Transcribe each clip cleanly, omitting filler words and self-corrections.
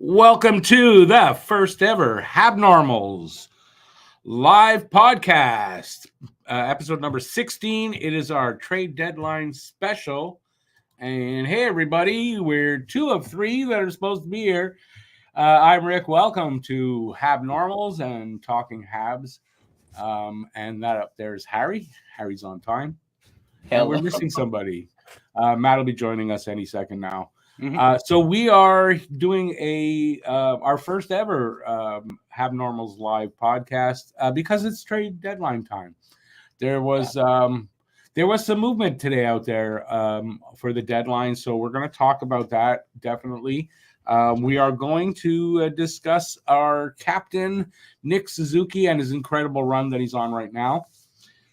Welcome to the first ever Hab-Normals live podcast, episode number 16. It is our trade deadline special. And hey, everybody, we're two of three that are supposed to be here. I'm Rick. Welcome to Hab-Normals and Talking Habs. And that up there is Harry. Harry's on time. And we're missing somebody. Matt will be joining us any second now. So we are doing our first ever Hab-Normals live podcast because it's trade deadline time. There was some movement today out there for the deadline, so we're going to talk about that definitely. We are going to discuss our captain Nick Suzuki and his incredible run that he's on right now.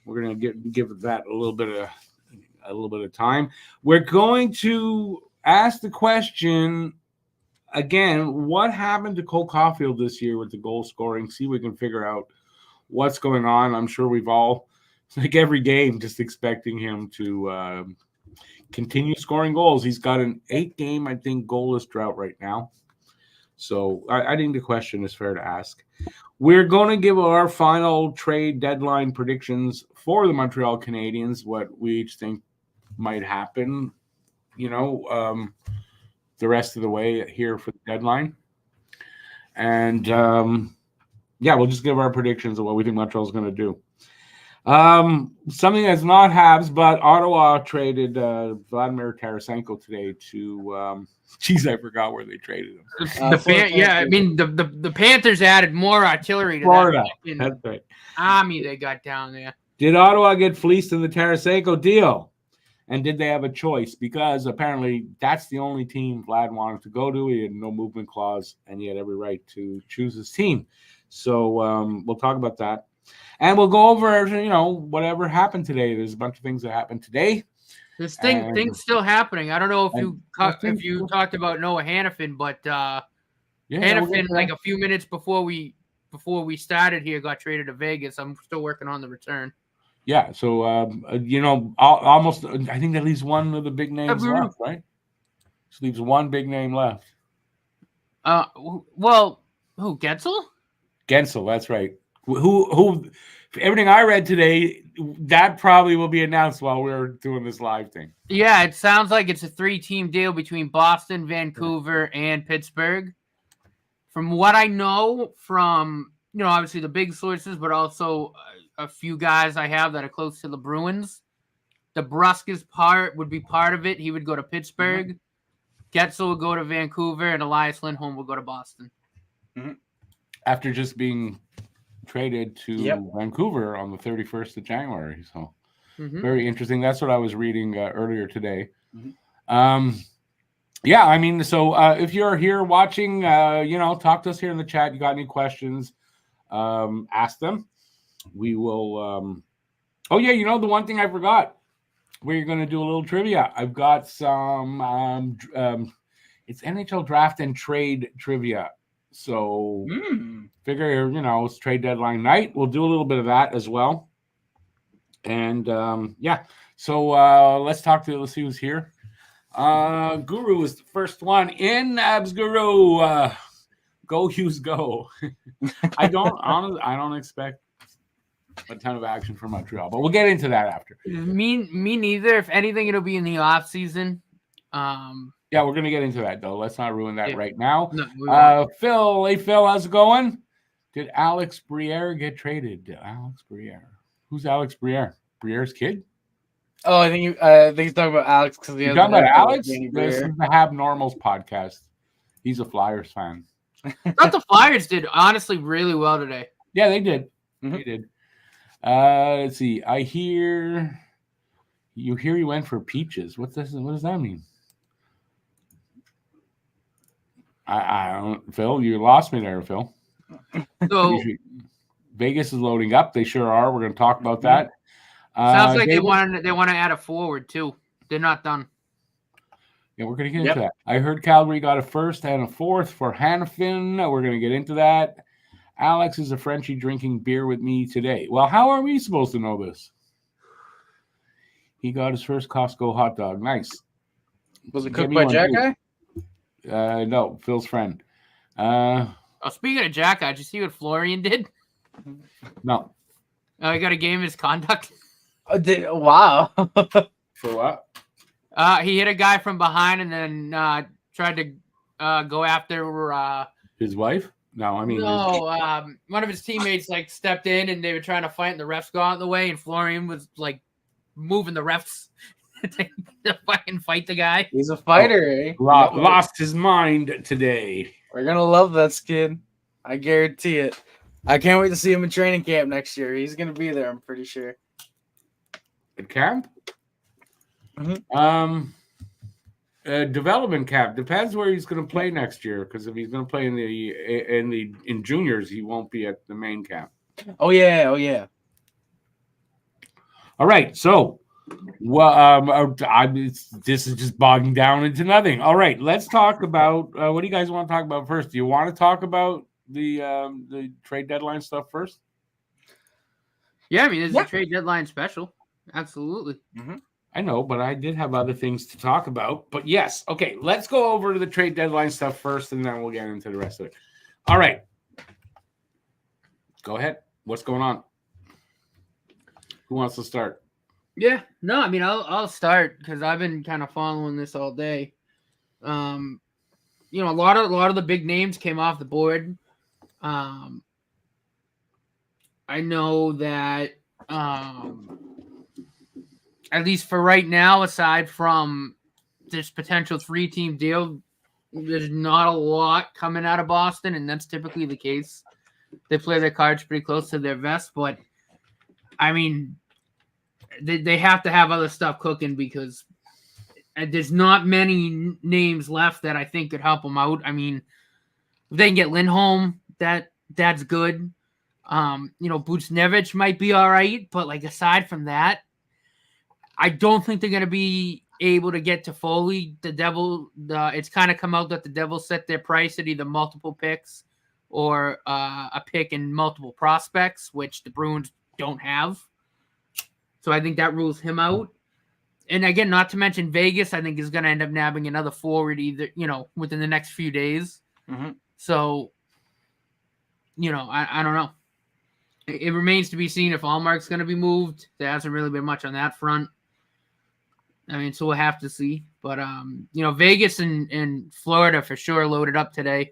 We're going to give that a little bit of time. We're going to ask the question again, what happened to Cole Caufield this year with the goal scoring? See if we can figure out what's going on. I'm sure we've all, like every game, just expecting him to continue scoring goals. He's got an 8-game, I think, goalless drought right now. So I think the question is fair to ask. We're going to give our final trade deadline predictions for the Montreal Canadiens, what we each think might happen, the rest of the way here for the deadline. And, we'll just give our predictions of what we think Montreal's going to do. Something that's not Habs, but Ottawa traded Vladimir Tarasenko today to I forgot where they traded him. The Panthers added more artillery to Florida. That That's right. army they got down there. Did Ottawa get fleeced in the Tarasenko deal? And did they have a choice? Because apparently that's the only team Vlad wanted to go to. He had no movement clause, and he had every right to choose his team. So we'll talk about that. And we'll go over, whatever happened today. There's a bunch of things that happened today. This thing's still happening. I don't know if you talked about Noah Hannafin, but Hannafin, like a few minutes before we started here, got traded to Vegas. I'm still working on the return. Yeah, so almost. I think that leaves one of the big names left, right? Just leaves one big name left. Who? Gensel? Gensel, that's right. Who? Everything I read today, that probably will be announced while we're doing this live thing. Yeah, it sounds like it's a 3-team deal between Boston, Vancouver, and Pittsburgh. From what I know, from obviously the big sources, but also a few guys I have that are close to the Bruins. DeBrusk's would be part of it. He would go to Pittsburgh. Gensel would go to Vancouver, and Elias Lindholm would go to Boston. After just being traded to Vancouver on the 31st of January. So very interesting. That's what I was reading earlier today. So if you're here watching, talk to us here in the chat. You got any questions, ask them. We will. The one thing I forgot, we're going to do a little trivia. I've got some. It's NHL draft and trade trivia. So figure, it's trade deadline night. We'll do a little bit of that as well. And So let's see who's here. Guru is the first one in. Abs Guru. Go Hughes, go. I don't expect a ton of action from Montreal, but we'll get into that after. Me neither. If anything, it'll be in the off season. Yeah, we're gonna get into that though. Let's not ruin that right now. No, Phil, hey Phil, how's it going? Did Alex Briere get traded? Alex Briere. Who's Alex Briere? Briere's kid? Oh, I think he's talking about Alex because you're talking about Alex. This is the Hab-Normals podcast. He's a Flyers fan. I thought the Flyers did honestly really well today. Yeah, they did. They did. Let's see. I hear he went for peaches. What does that mean? I don't. Phil, you lost me there, Phil. So Vegas is loading up. They sure are. We're going to talk about that. Sounds like they want to add a forward too. They're not done. Yeah, we're going to get into that. I heard Calgary got a first and a fourth for Hannafin. We're going to get into that. Alex is a Frenchie drinking beer with me today. Well, how are we supposed to know this? He got his first Costco hot dog. Nice. Was it cooked by Jack Guy? No, Phil's friend. Oh, speaking of Jacka, did you see what Florian did? No. Oh, he got a game misconduct. Wow. For what? He hit a guy from behind and then tried to go after His wife? No, I mean one of his teammates like stepped in and they were trying to fight and the refs got out of the way and Florian was like moving the refs to fucking fight the guy. He's a fighter, eh? Lost his mind today. We're gonna love that kid. I guarantee it. I can't wait to see him in training camp next year. He's gonna be there, I'm pretty sure. At camp? Mm-hmm. Development camp depends where he's going to play next year. Because if he's going to play in juniors, he won't be at the main camp. Oh yeah. All right, so this is just bogging down into nothing. All right, let's talk about what do you guys want to talk about first? Do you want to talk about the trade deadline stuff first? Yeah, I mean, it's a trade deadline special. Absolutely. Mm-hmm. I know, but I did have other things to talk about. But yes, okay, let's go over to the trade deadline stuff first, and then we'll get into the rest of it. All right. Go ahead. What's going on? Who wants to start? Yeah, no, I mean, I'll start because I've been kind of following this all day. A lot of the big names came off the board. I know that at least for right now, aside from this potential 3-team deal, there's not a lot coming out of Boston, and that's typically the case. They play their cards pretty close to their vest, but I mean, they have to have other stuff cooking because there's not many names left that I think could help them out. I mean, if they can get Lindholm, that's good. Buchnevich might be all right, but like aside from that, I don't think they're going to be able to get to Foley. It's kind of come out that the Devils set their price at either multiple picks or a pick and multiple prospects, which the Bruins don't have. So I think that rules him out. And again, not to mention Vegas, I think is going to end up nabbing another forward either, within the next few days. Mm-hmm. So, I don't know. It remains to be seen if Allmark's going to be moved. There hasn't really been much on that front. I mean, so we'll have to see. But, Vegas and Florida for sure loaded up today.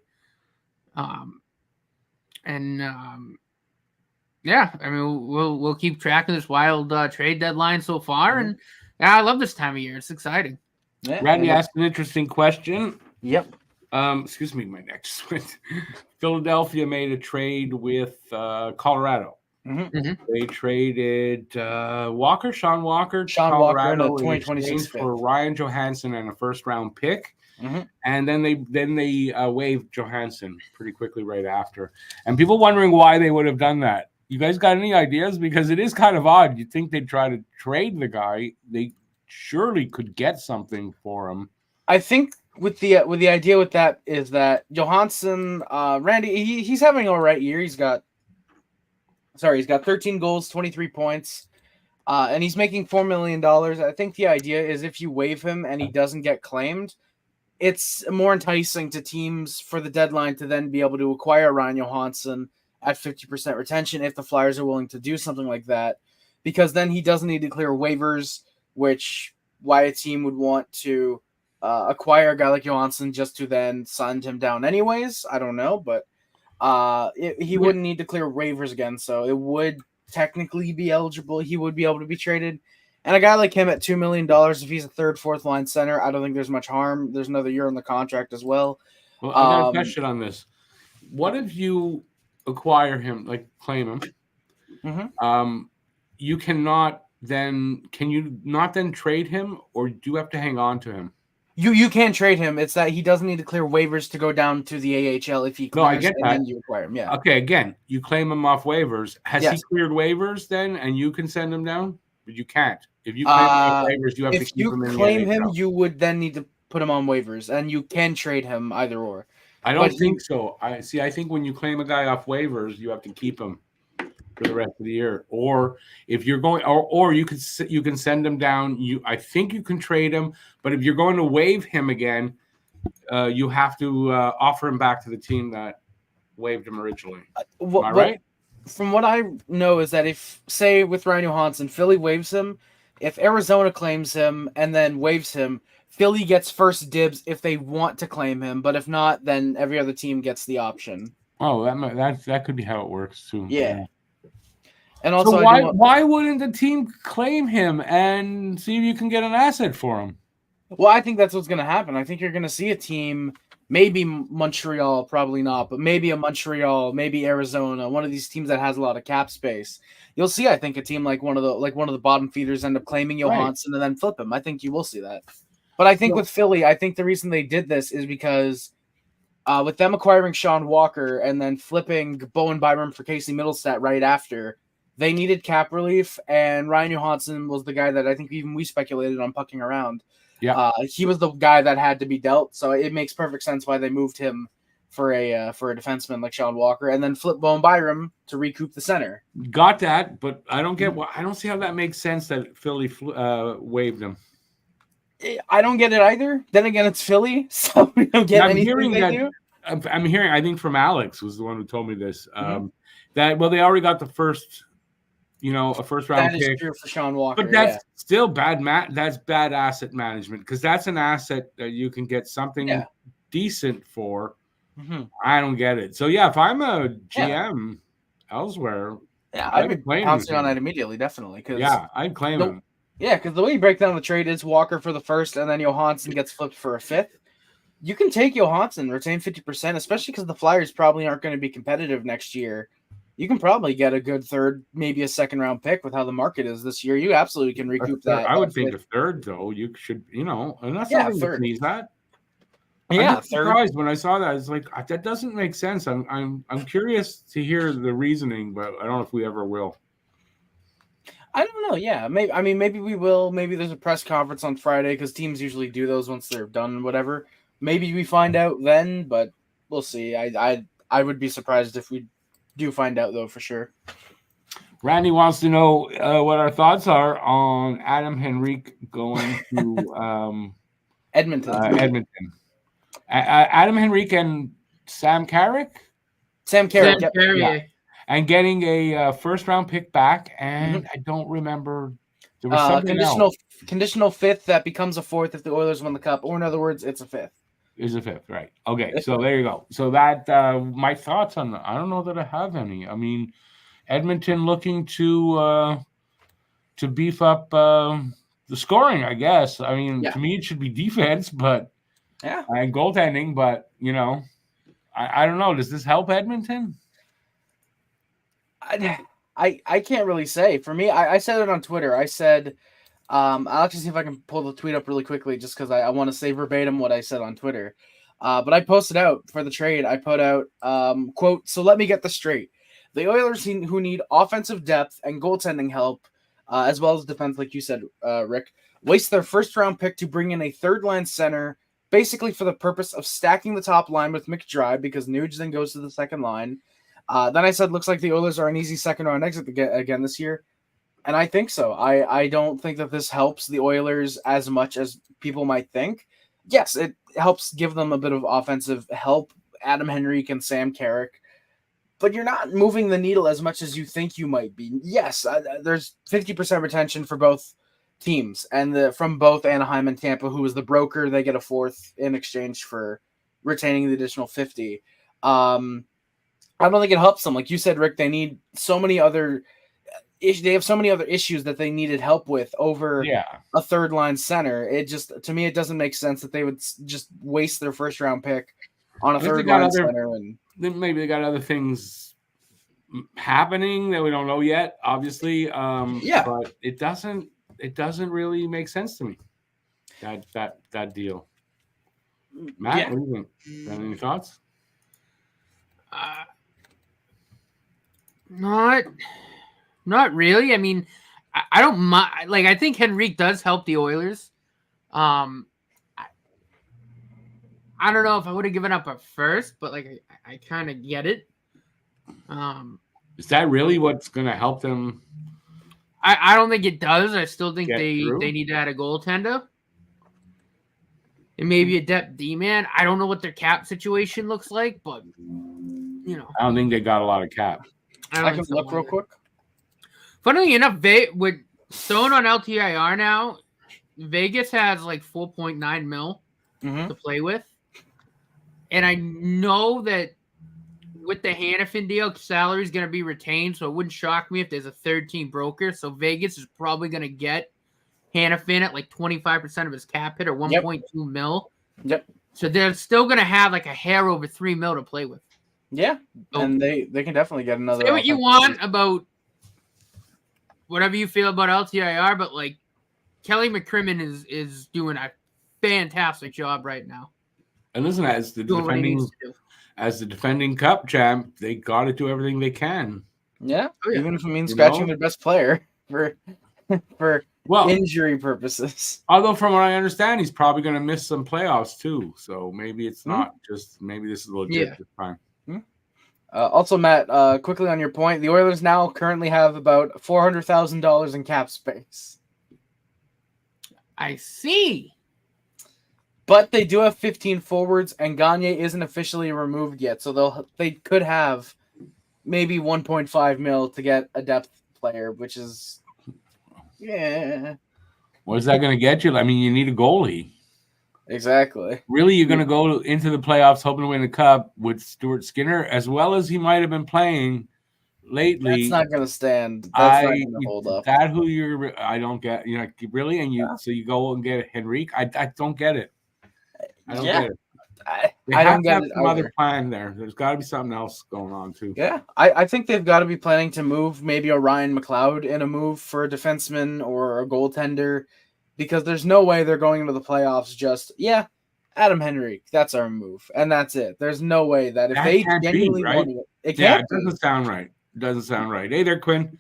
Yeah, I mean, we'll keep track of this wild trade deadline so far. And I love this time of year. It's exciting. Yeah, Randy asked an interesting question. Yep. Excuse me, my neck just went. Philadelphia made a trade with Colorado. Mm-hmm. Mm-hmm. They traded Sean Walker, in a 2026 for Ryan Johansson and a first-round pick. Mm-hmm. And then they waived Johansson pretty quickly right after. And people wondering why they would have done that. You guys got any ideas? Because it is kind of odd. You'd think they'd try to trade the guy. They surely could get something for him. I think with the idea with that is that Johansson, Randy, he's having an all right year. He's got 13 goals, 23 points, and he's making $4 million. I think the idea is if you waive him and he doesn't get claimed, it's more enticing to teams for the deadline to then be able to acquire Ryan Johansson at 50% retention if the Flyers are willing to do something like that, because then he doesn't need to clear waivers, why a team would want to acquire a guy like Johansson just to then send him down anyways. I don't know, but he wouldn't need to clear waivers again, so it would technically be eligible. He would be able to be traded. And a guy like him at $2 million, if he's a third, fourth line center, I don't think there's much harm. There's another year on the contract as well. Well, I got a question on this. What if you acquire him, like claim him? Mm-hmm. Can you not then trade him, or do you have to hang on to him? You can trade him. It's that he doesn't need to clear waivers to go down to the AHL if he clears. No, I get that. Then you acquire him. Yeah. Okay. Again, you claim him off waivers. Has Yes. he cleared waivers then, and you can send him down? But you can't. If you claim him off waivers, you have to If keep you him in claim the him, NHL. you would then need to put him on waivers, and you can trade him either or. I don't but think so. I think when you claim a guy off waivers, you have to keep him for the rest of the year. Or if you're going, or you can send him down. I think you can trade him, but if you're going to waive him again, you have to offer him back to the team that waived him originally. Am I What, right? from what I know is that if, say, with Ryan Johansson, Philly waives him, if Arizona claims him and then waives him, Philly gets first dibs if they want to claim him, but if not, then every other team gets the option. Oh, that could be how it works too. Yeah. And also, So why wouldn't the team claim him and see if you can get an asset for him? Well, I think that's what's going to happen. I think you're going to see a team, maybe Montreal, probably not, but maybe a Montreal, maybe Arizona, one of these teams that has a lot of cap space. You'll see, I think, a team like one of the bottom feeders end up claiming Johansson and then flip him. I think you will see that. But I think with Philly, I think the reason they did this is because with them acquiring Sean Walker and then flipping Bowen Byram for Casey Middlestat right after, they needed cap relief, and Ryan Johansson was the guy that I think even we speculated on pucking around. Yeah, he was the guy that had to be dealt, so it makes perfect sense why they moved him for a defenseman like Sean Walker, and then flip Bowen Byram to recoup the center. got that, but I don't get I don't see how that makes sense that Philly waived him. I don't get it either. Then again, it's Philly, so we don't get anything they do. I'm hearing, I think from Alex was the one who told me this, that they already got the first. A first round pick. That is true for Sean Walker. But that's still bad. That's bad asset management because that's an asset that you can get something decent for. Mm-hmm. I don't get it. So if I'm a GM elsewhere, I'd be pouncing on that immediately, definitely. I'd claim him. Yeah, because the way you break down the trade is Walker for the first, and then Johansson gets flipped for a fifth. You can take Johansson, retain 50%, especially because the Flyers probably aren't going to be competitive next year. You can probably get a good third, maybe a second round pick with how the market is this year. You absolutely can recoup that. I would think a third, though. You should, and that's not third. Sneeze that. Yeah, I'm surprised when I saw that. It's like that doesn't make sense. I'm curious to hear the reasoning, but I don't know if we ever will. I don't know. Yeah, maybe we will. Maybe there's a press conference on Friday because teams usually do those once they're done. Whatever. Maybe we find out then, but we'll see. I would be surprised if we do find out, though, for sure. Randy wants to know what our thoughts are on Adam Henrique going to Edmonton. Adam Henrique and Sam Carrick? Sam Carrick. And getting a first-round pick back, and I don't remember. There was something conditional fifth that becomes a fourth if the Oilers win the Cup, or in other words, it's a fifth. Is a fifth, right? Okay, so there you go. So that my thoughts on that. I don't know that I have any. I mean, Edmonton looking to beef up the scoring, I guess. I mean, to me, it should be defense, but and goaltending. But I don't know. Does this help Edmonton? I can't really say. For me, I said it on Twitter. I said. I'll actually see if I can pull the tweet up really quickly just because I want to say verbatim what I said on Twitter. But I posted out for the trade. I put out, quote, "So let me get this straight. The Oilers who need offensive depth and goaltending help, as well as defense, like you said, Rick, waste their first-round pick to bring in a third-line center, basically for the purpose of stacking the top line with McDry because Nuge then goes to the second line. Then I said, looks like the Oilers are an easy second-round exit again this year. And I think so. I don't think that this helps the Oilers as much as people might think. Yes, it helps give them a bit of offensive help, Adam Henrique and Sam Carrick. But you're not moving the needle as much as you think you might be. Yes, there's 50% retention for both teams. And from both Anaheim and Tampa, who is the broker, they get a fourth in exchange for retaining the additional 50. I don't think it helps them. Like you said, Rick, they need so many other... They have so many other issues that they needed help with over a third line center. It just, to me, it doesn't make sense that they would just waste their first round pick on a third line center. And maybe they got other things happening that we don't know yet, obviously. But it doesn't really make sense to me. That deal. Matt, what do you think? Got any thoughts? Not really. I mean, I don't mind. Like, I think Henrique does help the Oilers. I don't know if I would have given up at first, but like I kind of get it. Is that really what's going to help them? I don't think it does. I still think they need to add a goaltender. and maybe a depth D-man. I don't know what their cap situation looks like, but I don't think they got a lot of cap. I can look real quick. Funnily enough, with Stone on LTIR now, Vegas has like 4.9 mil to play with. And I know that with the Hannafin deal, salary is going to be retained, so it wouldn't shock me if there's a third-team broker. So Vegas is probably going to get Hannafin at like 25% of his cap hit or 1.2 mil. Yep. So they're still going to have like a hair over 3 mil to play with. Yeah, and they can definitely get another. Say what you want about whatever you feel about LTIR, but like Kelly McCrimmon is doing a fantastic job right now. And listen, as the defending cup champ, they got to do everything they can. Yeah, even if it means scratching their best player for injury purposes. Although, from what I understand, he's probably going to miss some playoffs too. So maybe it's not just maybe this is legit this time. Also, Matt, quickly on your point, the Oilers now currently have about $400,000 in cap space. I see. But they do have 15 forwards, and Gagne isn't officially removed yet, so they could have maybe 1.5 mil to get a depth player, which is What is that going to get you? I mean, you need a goalie. Exactly. Really, you're going to go into the playoffs hoping to win the cup with Stuart Skinner, as well as he might have been playing lately. That's not going to stand. That's not going to hold up. That who you're? I don't get. Really, and so you go and get Henrique. I don't get it. I don't get it. I don't get it. Some other plan there. There's got to be something else going on too. Yeah, I think they've got to be planning to move maybe a Ryan McLeod in a move for a defenseman or a goaltender. Because there's no way they're going into the playoffs just, Adam Henrique, that's our move. And that's it. There's no way that if they genuinely want it can't be. Doesn't sound right. Doesn't sound right. Hey there, Quinn.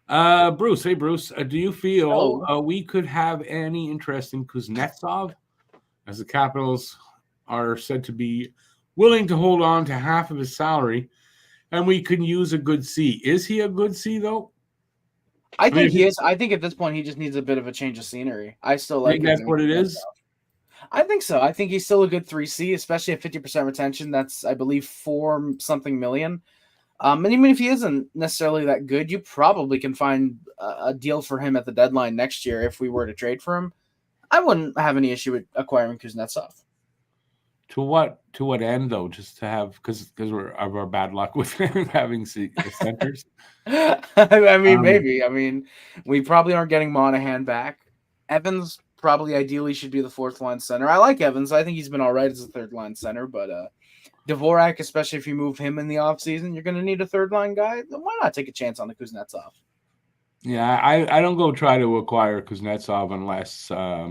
Bruce. Hey, Bruce. Do you feel we could have any interest in Kuznetsov, as the Capitals are said to be willing to hold on to half of his salary, and we can use a good C? Is he a good C, though? I think he is. I think at this point he just needs a bit of a change of scenery. I still like. Think that's what it is. I think so. I think he's still a good 3C, especially at 50% retention. That's, I believe, $4 million. And even if he isn't necessarily that good, you probably can find a deal for him at the deadline next year if we were to trade for him. I wouldn't have any issue with acquiring Kuznetsov. To what end though? Just to have because we're of our bad luck with having centers. I mean, maybe. I mean, we probably aren't getting Monahan back. Evans probably ideally should be the fourth line center. I like Evans. I think he's been all right as a third line center, but Dvorak, especially if you move him in the offseason, you're going to need a third line guy. Then why not take a chance on the Kuznetsov? Yeah, I don't go try to acquire Kuznetsov unless I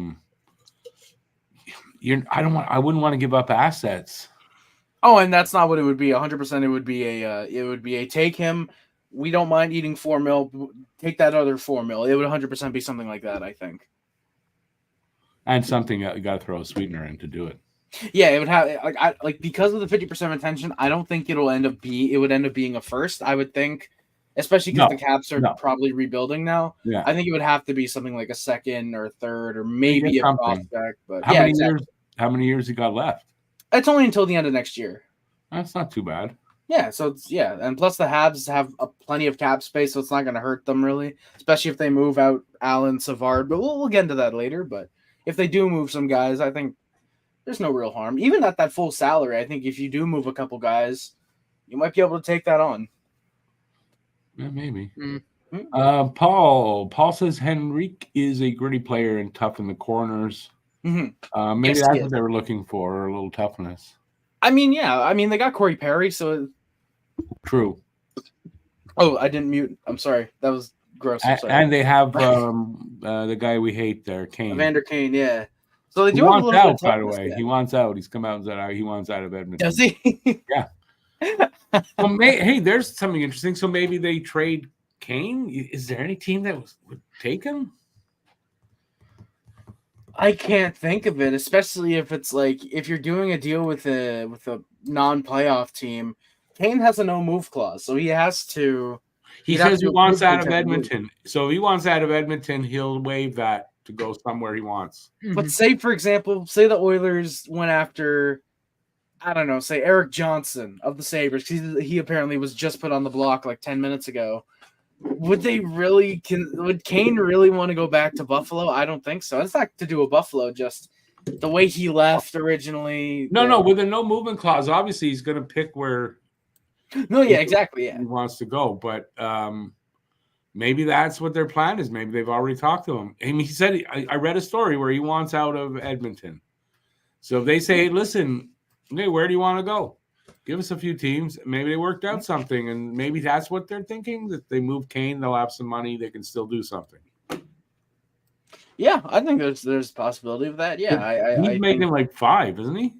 wouldn't want to give up assets. Oh, and that's not what it would be. 100%, it would be a take him. We don't mind eating $4 million. Take that other $4 million. It would 100% be something like that, I think. And something that you got to throw a sweetener in to do it. Yeah, it would have because of the 50% retention. I don't think it would end up being a first. I would think, especially because the Caps are probably rebuilding now. Yeah, I think it would have to be something like a second or a third or maybe a prospect. But how many years he got left? It's only until the end of next year. That's not too bad. Yeah, so and plus the Habs have plenty of cap space, so it's not going to hurt them really, especially if they move out Allen Savard. But we'll get into that later. But if they do move some guys, I think there's no real harm. Even at that full salary, I think if you do move a couple guys, you might be able to take that on. Yeah, maybe. Mm-hmm. Paul says Henrique is a gritty player and tough in the corners. Mm-hmm. Maybe that's what they were looking for, a little toughness. I mean, yeah. I mean, they got Corey Perry, so true. Oh, I didn't mute. I'm sorry. That was gross. I'm sorry. And they have the guy we hate there, Kane. Evander Kane, yeah. So they do he have wants out, by the way. He wants out. He's come out and said he wants out of Edmonton. Does he? Yeah. Well, hey, there's something interesting. So maybe they trade Kane. Is there any team that would take him? I can't think of it, especially if it's like if you're doing a deal with a non-playoff team. Kane has a no move clause, so he has to. He says he wants out of Edmonton. So if he wants out of Edmonton, he'll waive that to go somewhere he wants. But say, for example, say the Oilers went after, I don't know, say Eric Johnson of the Sabres, because he apparently was just put on the block like 10 minutes ago. Would Kane really want to go back to Buffalo? I don't think so. It's not to do with Buffalo, just the way he left originally. No, with a no movement clause, obviously he's going to pick where. No, yeah, exactly. Yeah, he wants to go, but maybe that's what their plan is. Maybe they've already talked to him. I mean, he said I read a story where he wants out of Edmonton. So if they say, hey, listen, hey, where do you want to go? Give us a few teams. Maybe they worked out something, and maybe that's what they're thinking, that they move Kane, they'll have some money, they can still do something. Yeah, I think there's a possibility of that. Yeah, he's making like 5, isn't he?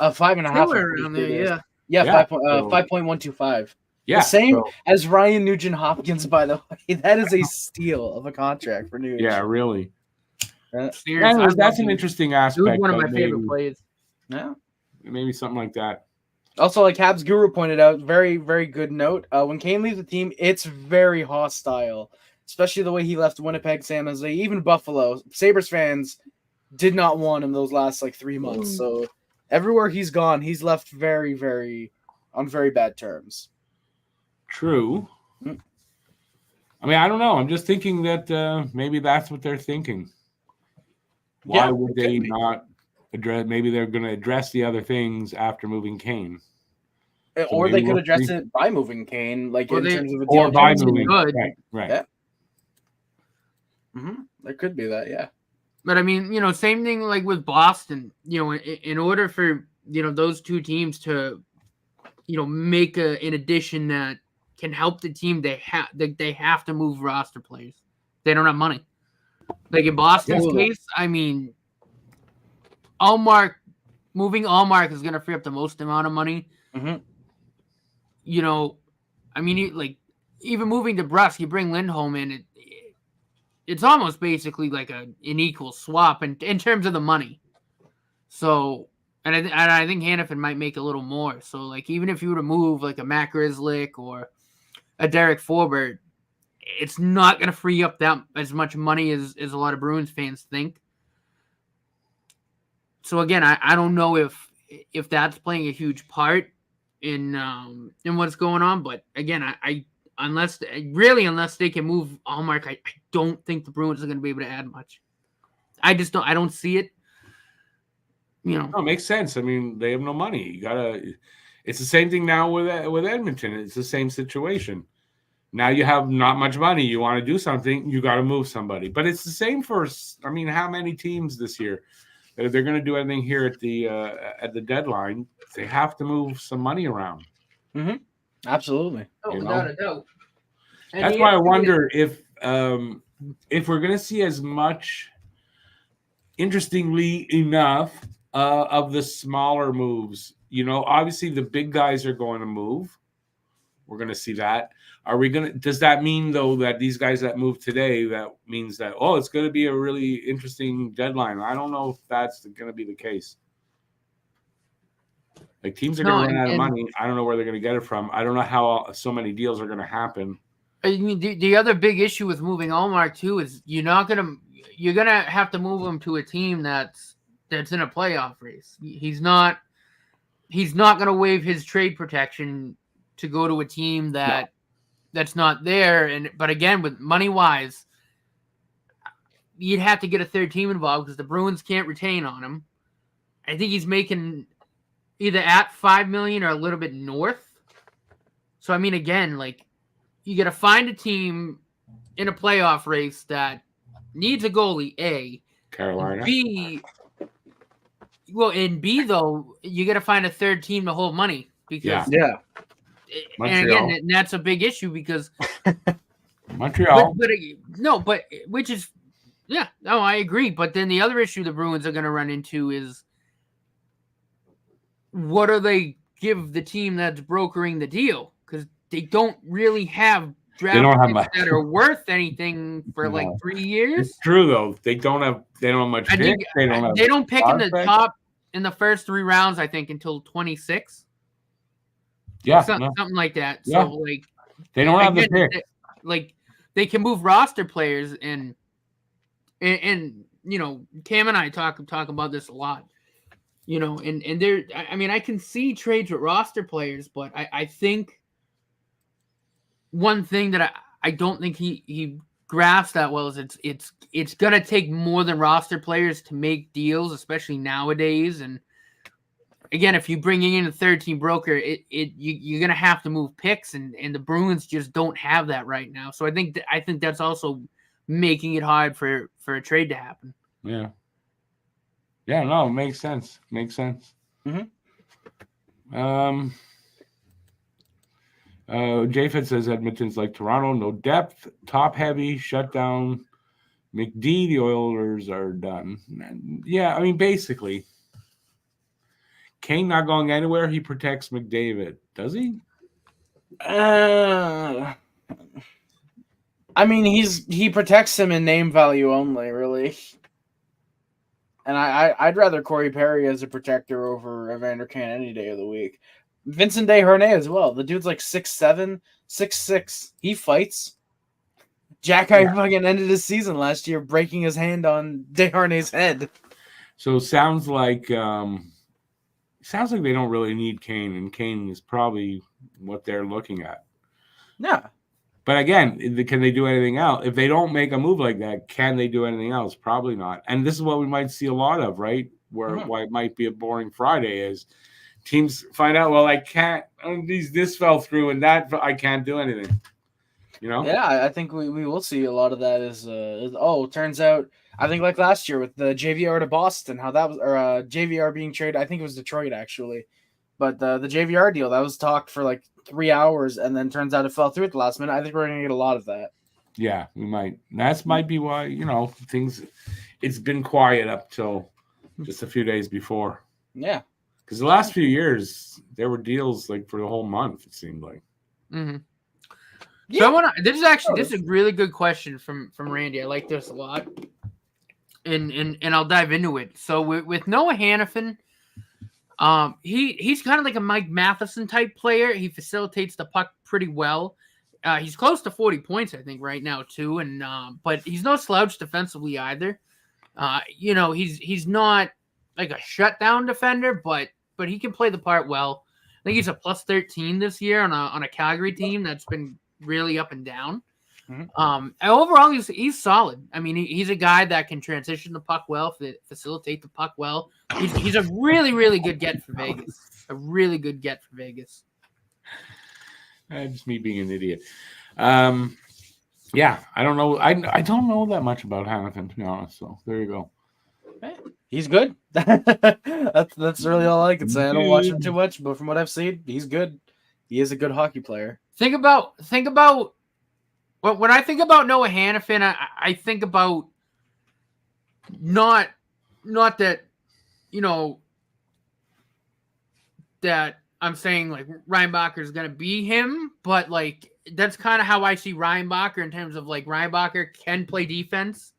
5.5 around there, yeah. Yeah, 5.125. Yeah, the same as Ryan Nugent-Hopkins, by the way. That is a steal of a contract for Nugent. Yeah, really. Seriously, Anyways, that's an interesting aspect. Dude, one of my favorite plays. Yeah, maybe something like that. Also, like Habs Guru pointed out, very, very good note. When Kane leaves the team, it's very hostile, especially the way he left Winnipeg, San Jose, even Buffalo. Sabres fans did not want him those last 3 months. So everywhere he's gone, he's left very, very on very bad terms. True. I mean, I don't know. I'm just thinking that maybe that's what they're thinking. Why would they not address? Maybe they're going to address the other things after moving Kane. Or they could address it by moving Kane, in terms of a deal. Or by moving. Right. Yeah. There could be that, yeah. But I mean, same thing like with Boston. In order for those two teams to, make an addition that can help the team, they have to move roster players. They don't have money. Like in Boston's case, I mean, moving Allmark is going to free up the most amount of money. Mm-hmm. I mean, even moving to Brust, you bring Lindholm in, it's almost basically like an equal swap in terms of the money. So, and I think Hannafin might make a little more. So, even if you were to move a Matt Grzelcyk or a Derek Forbort, it's not going to free up that as much money as a lot of Bruins fans think. So again, I don't know if that's playing a huge part in what's going on. But again, unless they can move Allmark, I don't think the Bruins are going to be able to add much. I don't see it. No, it makes sense. I mean, they have no money. It's the same thing now with Edmonton. It's the same situation. Now you have not much money. You want to do something, you got to move somebody. But it's the same for, how many teams this year? If they're going to do anything here at the deadline, they have to move some money around. Mm-hmm. Absolutely. Without a doubt. That's why I wonder if we're going to see as much, interestingly enough, of the smaller moves. Obviously the big guys are going to move. We're going to see that. Does that mean though that these guys that move today, that means that, it's going to be a really interesting deadline? I don't know if that's going to be the case. Teams are going to run out of money. I don't know where they're going to get it from. I don't know how so many deals are going to happen. I mean, the other big issue with moving Allmark too is you're going to have to move him to a team that's in a playoff race. He's not going to waive his trade protection to go to a team that's not there. But again, with money wise, you'd have to get a third team involved because the Bruins can't retain on him. I think he's making either at $5 million or a little bit north. So I mean, again, you got to find a team in a playoff race that needs a goalie. A, Carolina. B, though, you got to find a third team to hold money because And again, that's a big issue because Montreal. I agree. But then the other issue the Bruins are going to run into is what do they give the team that's brokering the deal? Because they don't really have draft picks that are worth anything for 3 years. It's true though. They don't have much pick. They don't pick in the top in the first 3 rounds, I think, until 26. Yeah, something like that. Yeah. So they don't have the pick. They can move roster players, and and Cam and I talk about this a lot. And there, I mean, I can see trades with roster players, but I think one thing that I don't think he grasps that well is it's gonna take more than roster players to make deals, especially nowadays. And again, if you bring in a third team broker, you're gonna have to move picks, and the Bruins just don't have that right now. So I think that's also making it hard for a trade to happen. Yeah. Yeah, no, it makes sense. Mhm. Jafet says Edmonton's like Toronto, no depth, top heavy, shut down. McD, the Oilers are done. Yeah, I mean, basically, Kane not going anywhere. He protects McDavid, does he? I mean, he protects him in name value only, really. And I'd rather Corey Perry as a protector over Evander Kane any day of the week. Vincent Desharnais as well. The dude's like 6'7", 6'6". He fights. fucking ended his season last year breaking his hand on Desharnais' head. So sounds like they don't really need Kane, and Kane is probably what they're looking at. Yeah. But again, can they do anything else? If they don't make a move like that, can they do anything else? Probably not. And this is what we might see a lot of, right? Why it might be a boring Friday is teams find out, well, I can't, this fell through and that, I can't do anything. Yeah, I think we will see a lot of that turns out, I think like last year with the JVR to Boston, how that was, or JVR being traded, I think it was Detroit actually. But the JVR deal, that was talked for like 3 hours and then turns out it fell through at the last minute. I think we're going to get a lot of that. Yeah, we might. That might be why, it's been quiet up till just a few days before. Yeah. Because the last few years, there were deals like for the whole month, it seemed like. Mm-hmm. So this is a really good question from Randy. I like this a lot. And I'll dive into it. So with Noah Hannafin, he's kind of like a Mike Matheson type player. He facilitates the puck pretty well. He's close to 40 points, I think, right now too. And but he's no slouch defensively either. He's not like a shutdown defender, but he can play the part well. I think he's a plus 13 this year on a Calgary team that's been really up and down. Mm-hmm. And overall, he's solid. I mean, he's a guy that can transition the puck well, facilitate the puck well. He's a really, really good get for Vegas. A really good get for Vegas. Just me being an idiot. Yeah, I don't know. I don't know that much about Hannafin, to be honest. So there you go. He's good. That's really all I can say. I don't watch him too much, but from what I've seen, he's good. He is a good hockey player. Think about when I think about Noah Hannafin, I think about not that that I'm saying like Reinbacher is gonna be him, but like that's kind of how I see Reinbacher in terms of like Reinbacher can play defense,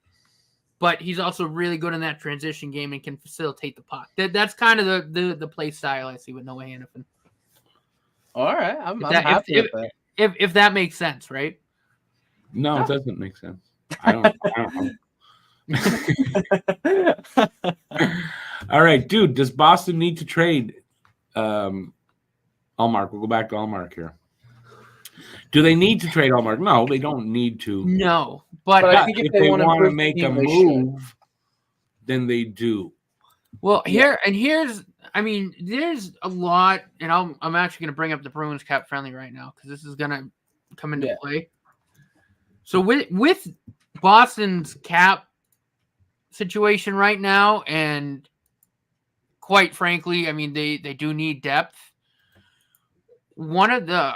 but he's also really good in that transition game and can facilitate the puck. That's kind of the play style I see with Noah Hannafin. All right, I'm happy with that. If that makes sense, right? No, it doesn't make sense. I don't know. All right, dude. Does Boston need to trade Allmark? We'll go back to Allmark here. Do they need to trade Allmark? No, they don't need to. No, but I think if they want to make a move, then they do. Well, there's a lot, and I'm actually going to bring up the Bruins cap friendly right now because this is going to come into play. So with Boston's cap situation right now, and quite frankly, I mean they do need depth. One of the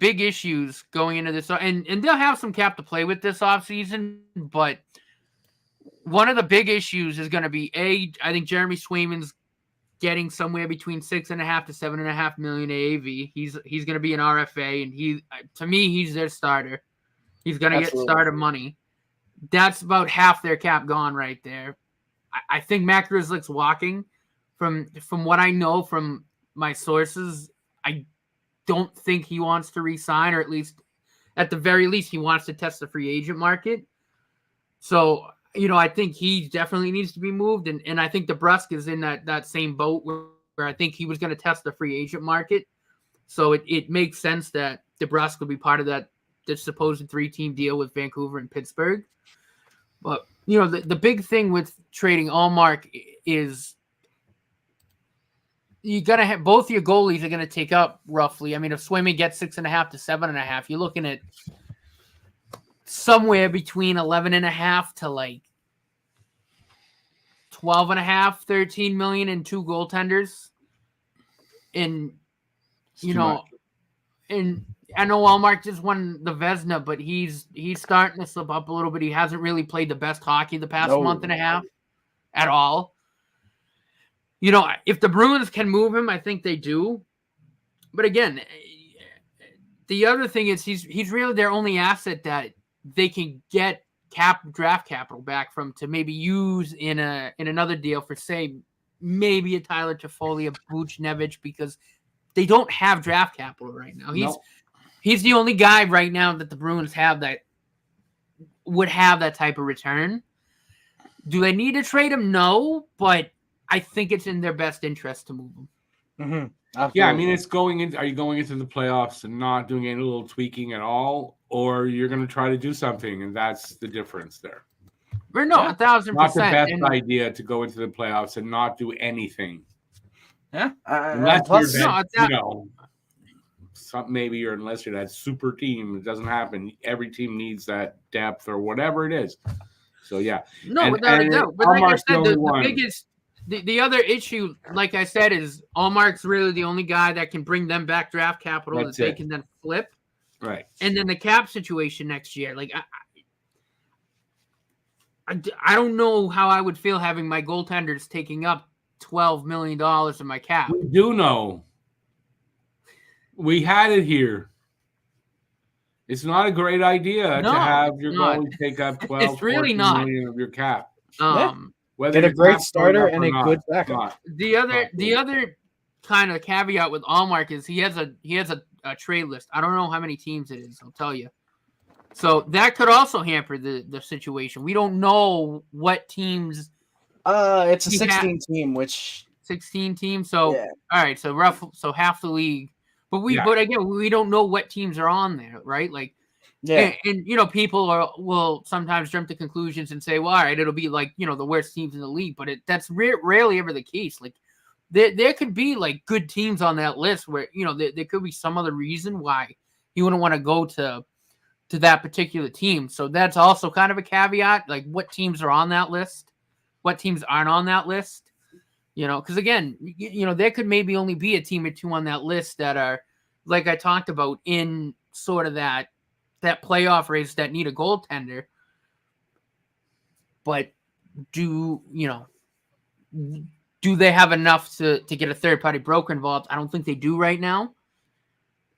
big issues going into this, and they'll have some cap to play with this offseason, but one of the big issues is going to be I think Jeremy Swayman's getting somewhere between $6.5 to $7.5 million AAV. He's going to be an RFA, and to me he's their starter. He's going to get starter money. That's about half their cap gone right there. I think Matt Grzelcyk's walking. From what I know from my sources, I don't think he wants to re-sign, or at the very least, he wants to test the free agent market. So, I think he definitely needs to be moved. And I think DeBrusk is in that same boat where I think he was going to test the free agent market. So it makes sense that DeBrusk will be part of that supposed 3-team deal with Vancouver and Pittsburgh. But, the big thing with trading Allmark is you got to have both your goalies are going to take up roughly. I mean, if Swayman gets 6.5 to 7.5, you're looking at somewhere between 11.5 to like 12.5, 13 million in 2 goaltenders. And, and I know Allmark just won the Vezina, but he's starting to slip up a little bit. He hasn't really played the best hockey the past month and a half at all. If the Bruins can move him, I think they do. But again, the other thing is he's really their only asset that they can get draft capital back from to maybe use in another deal for, say, maybe a Tyler Toffoli, a Buchnevich, because they don't have draft capital right now. He's the only guy right now that the Bruins have that would have that type of return. Do they need to trade him? No, but I think it's in their best interest to move him. Mm-hmm. Yeah, I mean, it's going in. Are you going into the playoffs and not doing any little tweaking at all, or you're going to try to do something, and that's the difference there. Or no, 1,000%. Not the best idea to go into the playoffs and not do anything. Yeah, unless you're that super team. It doesn't happen. Every team needs that depth or whatever it is. So yeah, without a doubt. But like I said, the biggest. The other issue, like I said, is Allmark's really the only guy that can bring them back draft capital that they can then flip. Right. And then the cap situation next year. Like, I don't know how I would feel having my goaltenders taking up $12 million in my cap. We do know. We had it here. It's not a great idea to have your goalie take up 12 it's really not. million of your cap. Get a great starter and a good backup. The other kind of caveat with Allmark is he has a trade list. I don't know how many teams it is. I'll tell you. So that could also hamper the situation. We don't know what teams. It's a 16 team, which 16 teams. So all right, so half the league. But again, we don't know what teams are on there, right? Like. Yeah, and people will sometimes jump to conclusions and say, "Well, all right, it'll be like the worst teams in the league," but that's rarely ever the case. Like there could be like good teams on that list where there could be some other reason why you wouldn't want to go to that particular team. So that's also kind of a caveat, like what teams are on that list, what teams aren't on that list. Because again, there could maybe only be a team or two on that list that are, like I talked about, in sort of that playoff race that need a goaltender. But do they have enough to get a third party broker involved? I don't think they do right now.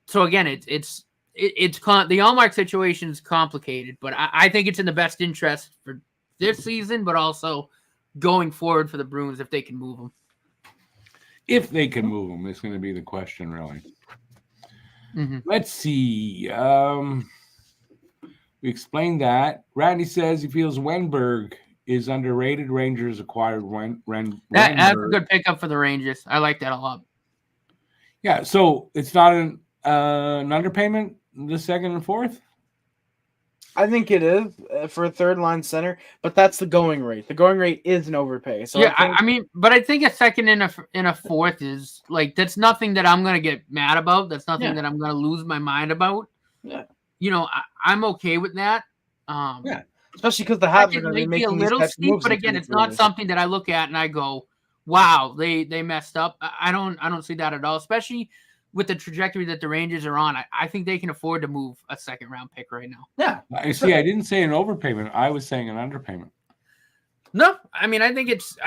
So again, it's the Allmark situation is complicated, but I think it's in the best interest for this season, but also going forward for the Bruins if they can move them. If they can move them, it's going to be the question, really. Mm-hmm. Let's see. We explained that. Randy says he feels Wenberg is underrated. Rangers acquired That's a good pickup for the Rangers. I like that a lot. Yeah, so it's not an underpayment, the second and fourth? I think it is for a third line center, but that's the going rate. The going rate is an overpay. So yeah, I think a second and a fourth is like, that's nothing that I'm going to get mad about. That's nothing that I'm going to lose my mind about. Yeah. I'm okay with that. Especially because the Habs are going to be making a little steep, but again, it's not something that I look at and I go, "Wow, they messed up." I don't see that at all. Especially with the trajectory that the Rangers are on, I think they can afford to move a second round pick right now. Yeah, I see. I didn't say an overpayment. I was saying an underpayment. No, I mean, I think it's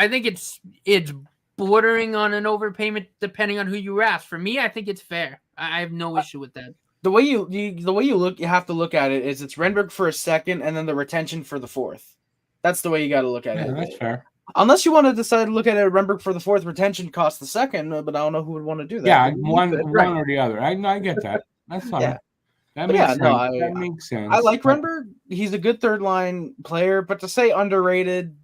bordering on an overpayment depending on who you ask. For me, I think it's fair. I have no issue with that. The way you have to look at it is it's Renberg for a second and then the retention for the fourth. That's the way you got to look at it. That's fair. Unless you want to decide to look at it, Renberg for the fourth, retention costs the second, but I don't know who would want to do that. Yeah, one or the other. I get that. That's fine. Yeah. That But makes yeah, sense. no, That makes sense. I like Renberg. He's a good third line player, but to say underrated,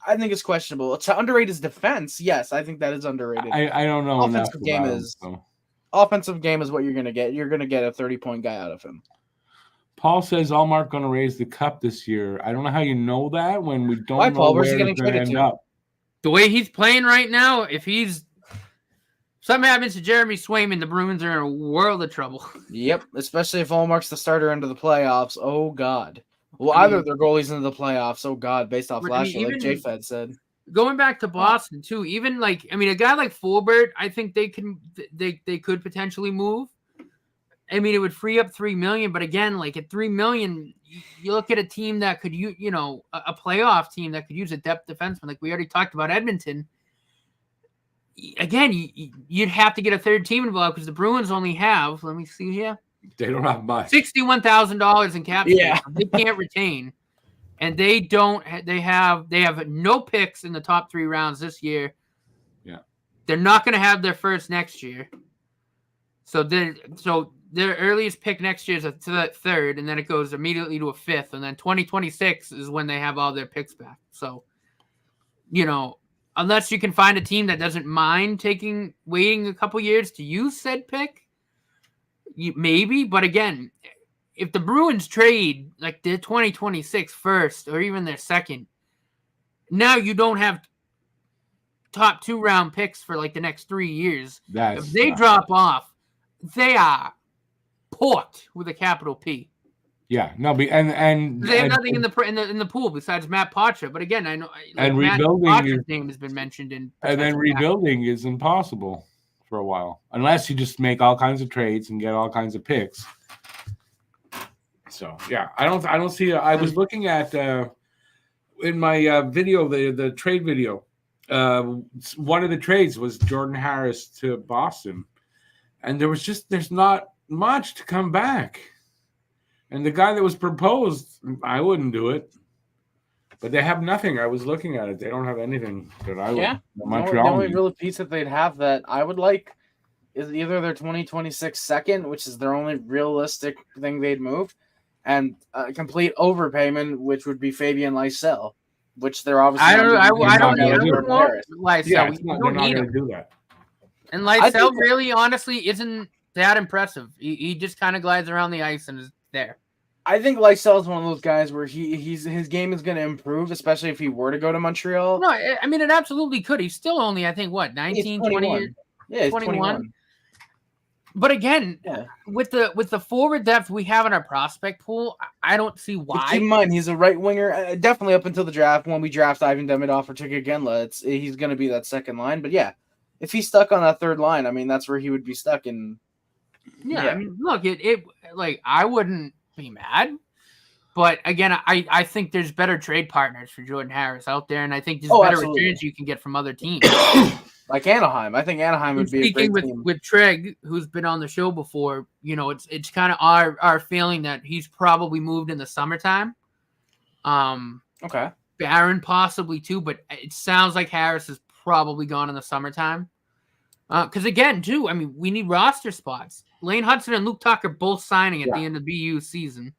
I think it's questionable. To underrate his defense, yes, I think that is underrated. I don't know enough Offensive game about him, is so. offensive game is what you're gonna get. You're gonna get a 30-point guy out of him. Paul says Allmark going to raise the cup this year. I don't know how you know that when we don't Why, know Paul? Where's he where getting it's going to traded end to? up. The way he's playing right now, if something happens to Jeremy Swayman, the Bruins are in a world of trouble. Yep, especially if Allmark's the starter into the playoffs. Oh God. Well, I mean, either their goalies into the playoffs. Oh God, based off last year, like J-Fed said. Going back to Boston too, even a guy like Fulbert, I think they could potentially move. I mean, it would free up $3 million, but again, like at $3 million, you look at a team that could use, a playoff team that could use a depth defenseman. Like we already talked about Edmonton. Again, you'd have to get a third team involved because the Bruins only have, let me see here, They don't have much. $61,000 in cap space. Yeah. They can't retain, and they have no picks in the top 3 rounds this year. Yeah, they're not going to have their first next year. So their earliest pick next year is to the 3rd, and then it goes immediately to a 5th, and then 2026 is when they have all their picks back. So, unless you can find a team that doesn't mind waiting a couple years to use said pick, maybe. But again, if the Bruins trade like their 2026 first or even their second, now you don't have top 2 round picks for like the next 3 years. If they drop off, they are porked with a capital P. Yeah, no, and they have nothing in the pool besides Matt Poitras. But again, I know and Matt rebuilding Poitras's name has been mentioned and then rebuilding is impossible for a while unless you just make all kinds of trades and get all kinds of picks. So yeah, I don't see. I was looking at in my video the trade video. One of the trades was Jordan Harris to Boston, and there's not much to come back. And the guy that was proposed, I wouldn't do it. But they have nothing. I was looking at it. They don't have anything that I would. Yeah. Montreal the only real piece that they'd have that I would like is either their 2026 second, which is their only realistic thing they'd move, and a complete overpayment, which would be Fabian Lysell, which they're obviously. I don't want Lysell. Yeah, we they're don't not need going him. to do that. And Lysell really, honestly, isn't that impressive. He just kind of glides around the ice and is there. I think Lysell is one of those guys where his game is going to improve, especially if he were to go to Montreal. No, I mean, it absolutely could. He's still only, I think, 19, 20 years? Yeah, he's 21. But again, with the forward depth we have in our prospect pool, I don't see why. Keep in mind, he's a right winger. Definitely up until the draft, when we draft Ivan Demidov or Tuukka Genla, he's going to be that second line. But yeah, if he's stuck on that third line, I mean, that's where he would be stuck in. Yeah, I mean, look, it I wouldn't be mad, but again, I think there's better trade partners for Jordan Harris out there, and I think there's better returns you can get from other teams. Like Anaheim. I think Anaheim would be a great team. With Treg, who's been on the show before, it's kind of our feeling that he's probably moved in the summertime. Okay. Barron possibly too, but it sounds like Harris is probably gone in the summertime. Because again, too, I mean, we need roster spots. Lane Hudson and Luke Tucker both signing at the end of BU season.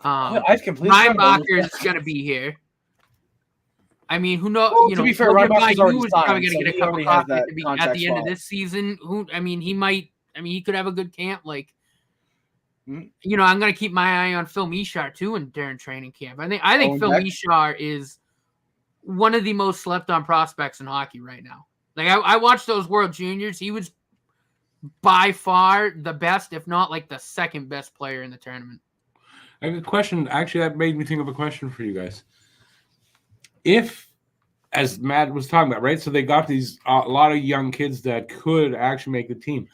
I've completely. Ryan Bacher is going to be here. I mean, who knows? Well, to be fair, Ryan Bacher's already signed, probably going to get a couple has at the end of this season. He could have a good camp. Like, I'm going to keep my eye on Phil Mishar too during training camp. I think Phil Mishar is one of the most slept on prospects in hockey right now. Like I watched those World Juniors. He was by far the best, if not like the second best player in the tournament. I have a question. Actually, that made me think of a question for you guys. If, as Matt was talking about, right? So they got these a lot of young kids that could actually make the team.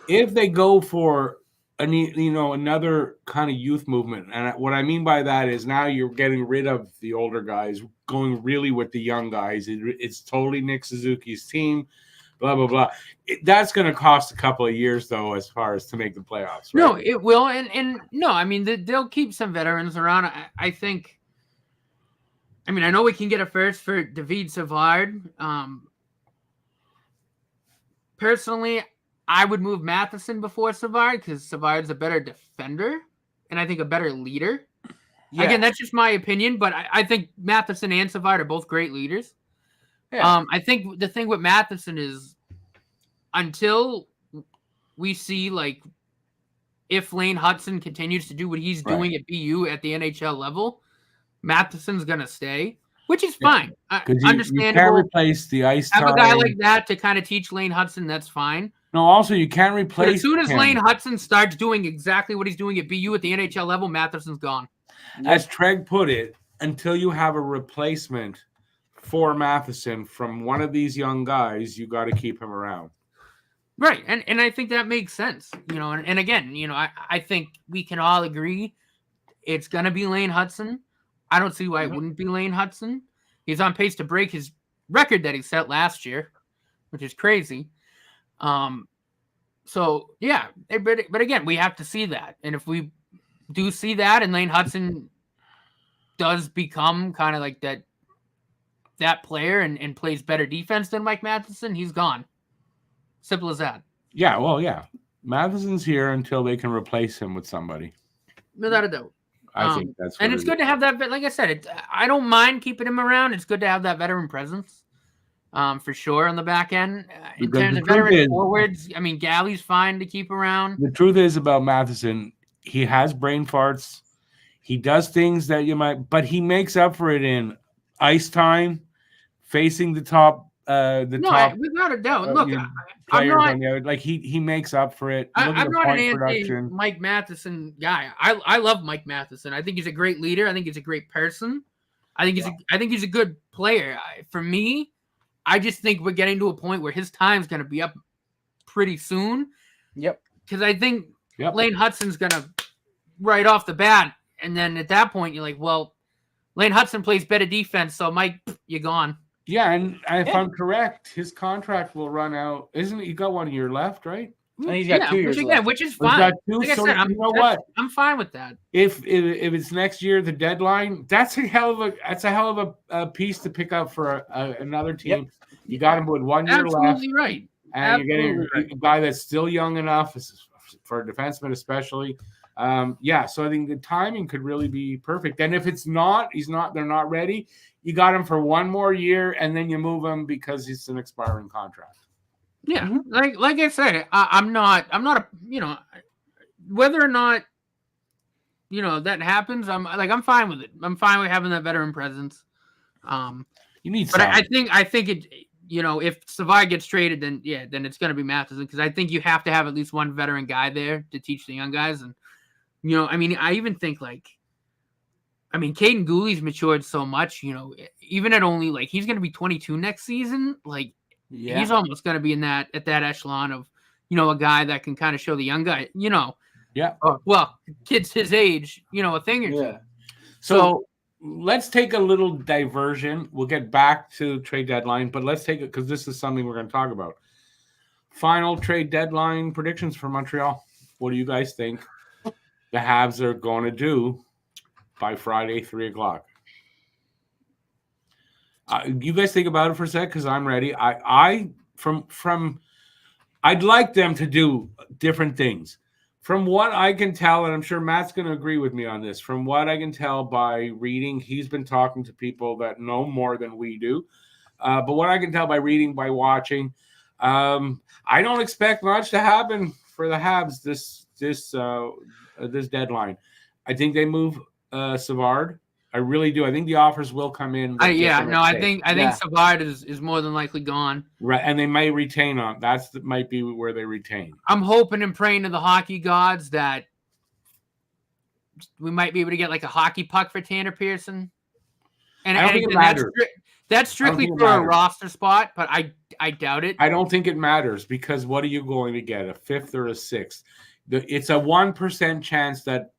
If they go for another kind of youth movement, and what I mean by that is now you're getting rid of the older guys, going really with the young guys. It's totally Nick Suzuki's team. Blah blah blah. That's going to cost a couple of years though, as far as to make the playoffs. Right? No, it will, and no, I mean they'll keep some veterans around. I think. I mean, I know we can get a first for David Savard. Personally, I would move Matheson before Savard because Savard's a better defender and I think a better leader. Yeah. Again, that's just my opinion, but I think Matheson and Savard are both great leaders. Yeah. I think the thing with Matheson is until we see like if Lane Hudson continues to do what he's doing at BU at the NHL level, Matheson's gonna stay, which is fine. Understandable. You can't replace the ice time. Have a guy like that to kind of teach Lane Hudson. That's fine. No, also you can't replace. But as soon as him. Lane Hudson starts doing exactly what he's doing at BU at the NHL level, Matheson's gone. As Treg put it, until you have a replacement for Matheson from one of these young guys, you got to keep him around. Right, and I think that makes sense. And again, I think we can all agree it's going to be Lane Hudson. I don't see why it wouldn't be Lane Hudson. He's on pace to break his record that he set last year, which is crazy. So yeah, but again, we have to see that. And if we do see that and Lane Hudson does become kind of like that player and plays better defense than Mike Matheson, he's gone. Simple as that. Yeah, well, yeah. Matheson's here until they can replace him with somebody. Without a doubt. I think that's what and it's good to have that. Like I said, I don't mind keeping him around. It's good to have that veteran presence, for sure, on the back end. In terms of veteran forwards, I mean, Galley's fine to keep around. The truth is about Matheson, he has brain farts. He does things that you might, but he makes up for it in ice time, facing the top. Top, without a doubt. Look, I'm not like he makes up for it. I'm not an anti-Mike Matheson guy. I love Mike Matheson. I think he's a great leader. I think he's a great person. I think he's a good player. For me, I just think we're getting to a point where his time's going to be up pretty soon. Yep. Because I think Lane Hudson's going to right off the bat, and then at that point you're like, well, Lane Hudson plays better defense, so Mike, you're gone. Yeah, and if I'm correct, his contract will run out. Isn't it? You got 1 year left, right? And he's got 2 years left. Which is fine. Like I said, you know what? I'm fine with that. If it's next year, the deadline, that's a hell of a piece to pick up for another team. Yep. You got him with 1 year left. Absolutely right. And you're getting a guy that's still young enough for a defenseman, especially. So I think the timing could really be perfect. And if it's not, they're not ready. You got him for 1 more year, and then you move him because it's an expiring contract. Yeah, like I said, I'm not whether or not that happens. I'm fine with it. I'm fine with having that veteran presence. You need, but I think it. If Savard gets traded, then it's going to be Matheson because I think you have to have at least one veteran guy there to teach the young guys, and I even think Caden Gooley's matured so much, even at only he's going to be 22 next season. He's almost going to be at that echelon of, a guy that can kind of show the young guy, Yeah. Well, kids his age, a thing or two. So let's take a little diversion. We'll get back to trade deadline, but let's take it because this is something we're going to talk about. Final trade deadline predictions for Montreal. What do you guys think the Habs are going to do by Friday, 3:00? You guys think about it for a sec, because I'm ready. I'd like them to do different things. From what I can tell, and I'm sure Matt's going to agree with me on this, from what I can tell by reading, he's been talking to people that know more than we do. But what I can tell by reading, by watching, I don't expect much to happen for the Habs this deadline. I think they move Savard. I really do. I think the offers will come in. I think Savard is more than likely gone. Right, and they may retain on. Might be where they retain. I'm hoping and praying to the hockey gods that we might be able to get a hockey puck for Tanner Pearson. And I don't think it matters. That's strictly for a roster spot, but I doubt it. I don't think it matters because what are you going to get? A 5th or a 6th? It's a 1% chance that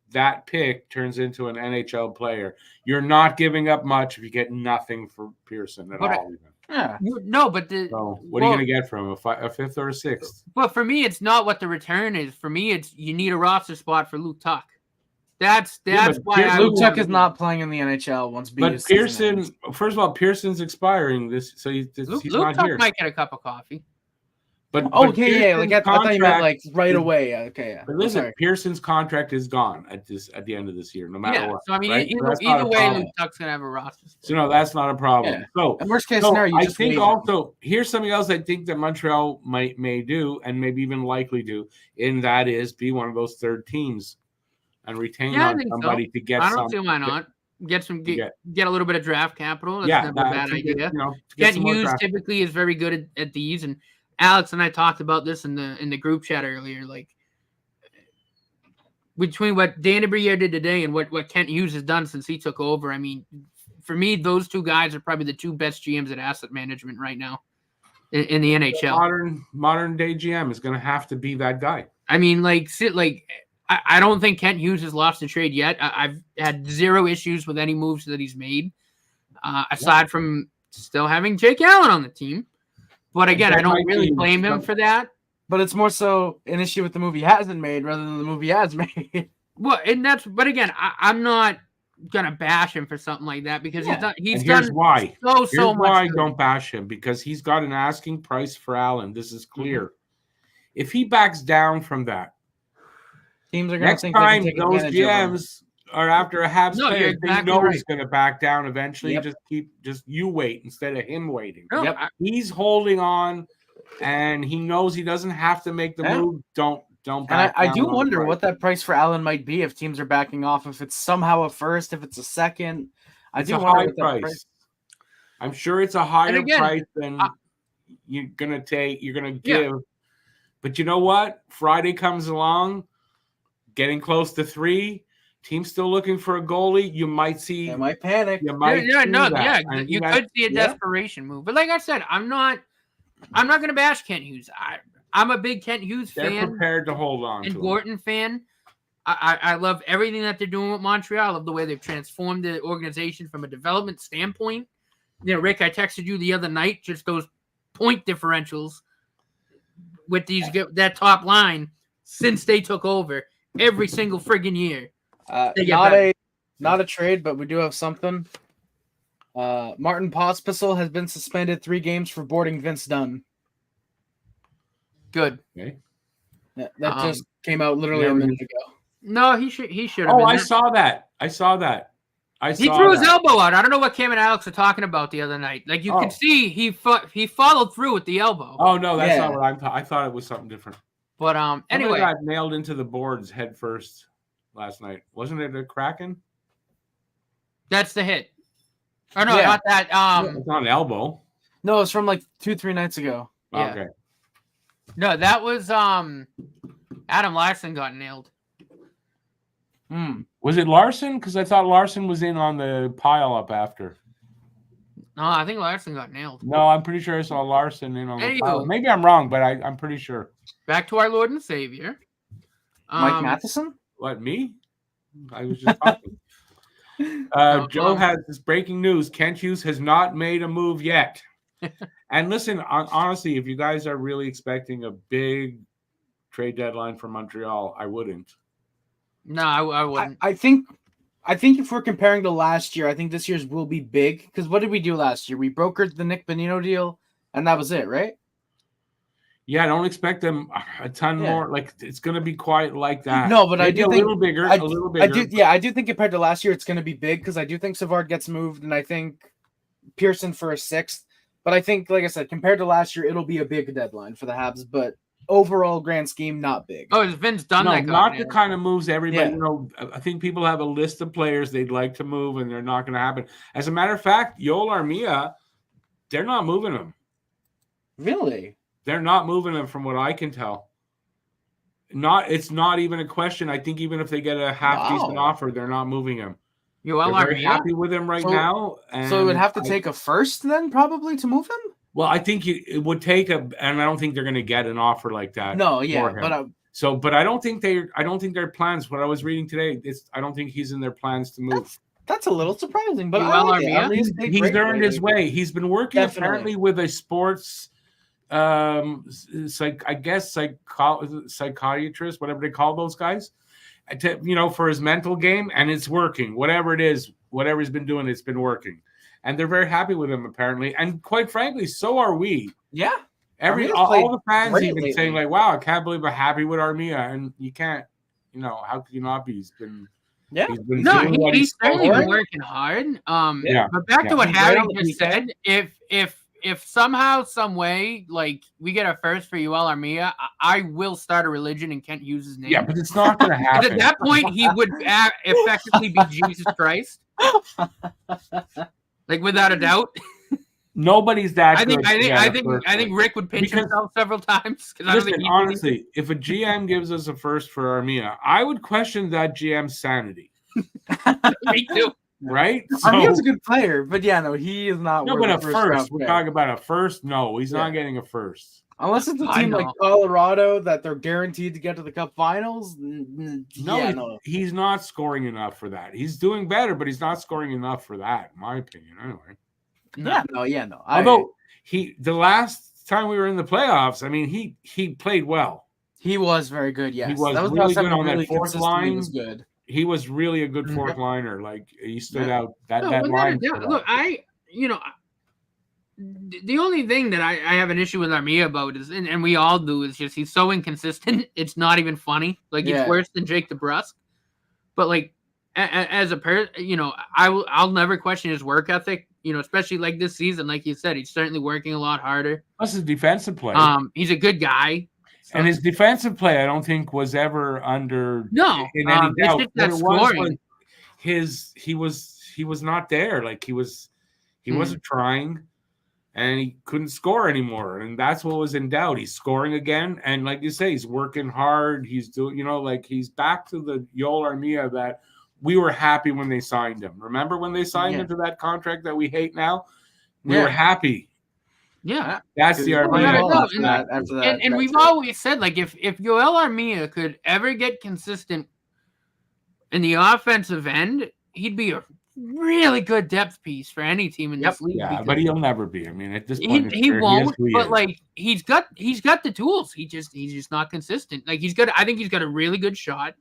pick turns into an NHL player. You're not giving up much if you get nothing for Pearson at all. No, but what are you going to get from him? A 5th or a 6th? But for me, it's not what the return is. For me, it's you need a roster spot for Luke Tuck. That's why Luke Tuck is not playing in the NHL once. But Pearson, first of all, Pearson's expiring this, so he's Luke not Tuck here. Might get a cup of coffee. But Okay, yeah. Like I thought you meant like right is- away. Okay, yeah. But listen, Sorry. Pearson's contract is gone at the end of this year, no matter what. So I mean, right? So that's not either a way, problem. Luke Tuck's gonna have a roster. So no, that's not a problem. Yeah. So And worst case scenario, you I just think waive him. also here's something else I think that Montreal may do and maybe even likely do, and that is be one of those third teams and retain Yeah, I on think somebody so. to get I some. don't see why not. Get a little bit of draft capital. That's never a bad idea. Kent Hughes typically is very good at these, and Alex and I talked about this in the group chat earlier. Like between what Dan Briere did today and what Kent Hughes has done since he took over, I mean, for me, those two guys are probably the two best GMs at asset management right now in the NHL. Modern day GM is going to have to be that guy. I mean, I don't think Kent Hughes has lost a trade yet. I've had zero issues with any moves that he's made, aside from still having Jake Allen on the team. But again, I don't really blame him for that. But it's more so an issue with the movie hasn't made rather than the movie has made. Well, but again, I'm not gonna bash him for something like that because he's here's done why. so Here's much. why good. don't bash him, because he's got an asking price for Allen. This is clear. If he backs down from that, teams are going to next think time they can take those advantage of him. GMs are after a Habs player, you're they exactly know right. he's going to back down eventually. Yep. Just you wait instead of him waiting. No, Yep. He's holding on, and he knows he doesn't have to make the move. Don't And back I down do on wonder the what that price for Allen might be if teams are backing off. If it's somehow a first, if it's a second. It's do a wonder high what that price. I'm sure it's a higher again, price than you're gonna give. But you know what? Friday comes along, getting close to 3. Team's still looking for a goalie. You might see. They might panic. You might. You could see a desperation move. But like I said, I'm not going to bash Kent Hughes. I'm a big Kent Hughes fan. They're prepared to hold on. And to Gorton fan. I love everything that they're doing with Montreal. I love the way they've transformed the organization from a development standpoint. You know, Rick, I texted you the other night, just those point differentials with that top line since they took over every single friggin' year. Not a trade, but we do have something. Martin Pospisil has been suspended 3 games for boarding Vince Dunn. Good. Okay. That just came out literally a minute ago. No, he should have. Oh, I saw that. He threw his elbow out. I don't know what Cam and Alex were talking about the other night. Like you could see, he followed through with the elbow. Oh no, that's not what I thought it was something different. But anyway, got nailed into the boards head first last night. Wasn't it a Kraken? That's the hit. Oh no, not that. It's not an elbow. No, it's from like 2-3 nights ago. Yeah. Okay. No, that was Adam Larson got nailed. Was it Larson? Because I thought Larson was in on the pile up after. No, I think Larson got nailed. No, I'm pretty sure I saw Larson in on the pile up. Anywho. Maybe I'm wrong, but I'm pretty sure. Back to our Lord and Savior. Mike Matheson? What, me? I was just talking. Joe has this breaking news. Kent Hughes has not made a move yet. And listen, honestly, if you guys are really expecting a big trade deadline for Montreal, I wouldn't. No, I wouldn't. I think if we're comparing to last year, I think this year's will be big. Because what did we do last year? We brokered the Nick Bonino deal, and that was it, right? Yeah, I don't expect them a ton more. Like it's going to be quite like that. No, but maybe I do think a little bigger. I do think compared to last year, it's going to be big because I do think Savard gets moved, and I think Pearson for a 6th. But I think, like I said, compared to last year, it'll be a big deadline for the Habs. But overall, grand scheme, not big. Oh, is Vince done that? Not the kind of moves everybody. You know, I think people have a list of players they'd like to move, and they're not going to happen. As a matter of fact, Yoel Armia, they're not moving him. Really? They're not moving him, from what I can tell. It's not even a question. I think even if they get a half decent offer, they're not moving him. They're very happy with him right now. And so it would have to take a first then, probably, to move him? Well, I think it would take and I don't think they're going to get an offer like that. No, yeah, but I don't think their plans. What I was reading today, I don't think he's in their plans to move. That's a little surprising, but he's earned his way. He's been working apparently with a sports, psychiatrist, whatever they call those guys, for his mental game, and it's working. Whatever it is, whatever he's been doing, it's been working. And they're very happy with him, apparently. And quite frankly, so are we. Yeah. Armia's all played the fans great even lately. saying like, "Wow, I can't believe we're happy with Armia," and you can't, how could you not be? He's been No, doing what he's certainly been scoring. working hard. Yeah. But back to what He's right Harry on the just beat. said, if somehow, some way, like we get a first for Yoel Armia, I will start a religion and Kent Hughes' name. Yeah, but it's not going to 'Cause happen. at that point, he would effectively be Jesus Christ, like without a doubt. Nobody's that I think good. to get I a think first I think one. Rick would pinch Because- himself several times because I don't think Listen, he honestly, if a GM gives us a first for Armia, I would question that GM's sanity. Me too. Right? Armia's a good player, but yeah, no, he is not. No, worth but a first round first. We're pick. talking about a first. No, he's Yeah. not getting a first. Unless it's a I team like know. Colorado that they're guaranteed to get to the Cup Finals. No, he's not scoring enough for that. He's doing better, but he's not scoring enough for that, in my opinion. Anyway. No. Although the last time we were in the playoffs, I mean, he played well. He was very good. Yes, He was that was really the last time good he on that really fourth consistently line. was good. He was really a good Mhm. fourth liner. Like he stood Yeah. out. That No, that without a line. doubt. stood Look, out. the only thing that I have an issue with Armia about is, and we all do, is just he's so inconsistent. It's not even funny. Like Yeah. it's worse than Jake DeBrusk. But like as a person, I'll never question his work ethic. Especially like this season, like you said, he's certainly working a lot harder. Plus his defensive play. He's a good guy. So, And his defensive play, I don't think, was ever under no, in any it's doubt. just What that it was scoring. he was not there. Like he wasn't trying, and he couldn't score anymore. And that's what was in doubt. He's scoring again, and like you say, he's working hard. He's doing, like he's back to the Yoel Armia that we were happy when they signed him. Remember when they signed him to that contract that we hate now? We were happy. Yeah. That's the Armia. After that, And we've always said, like, if Yoel Armia could ever get consistent in the offensive end, he'd be a really good depth piece for any team in this league. Yeah, but he'll never be. I mean, at this point, he won't. But is. like, he's got the tools. He's just not consistent. Like I think he's got a really good shot.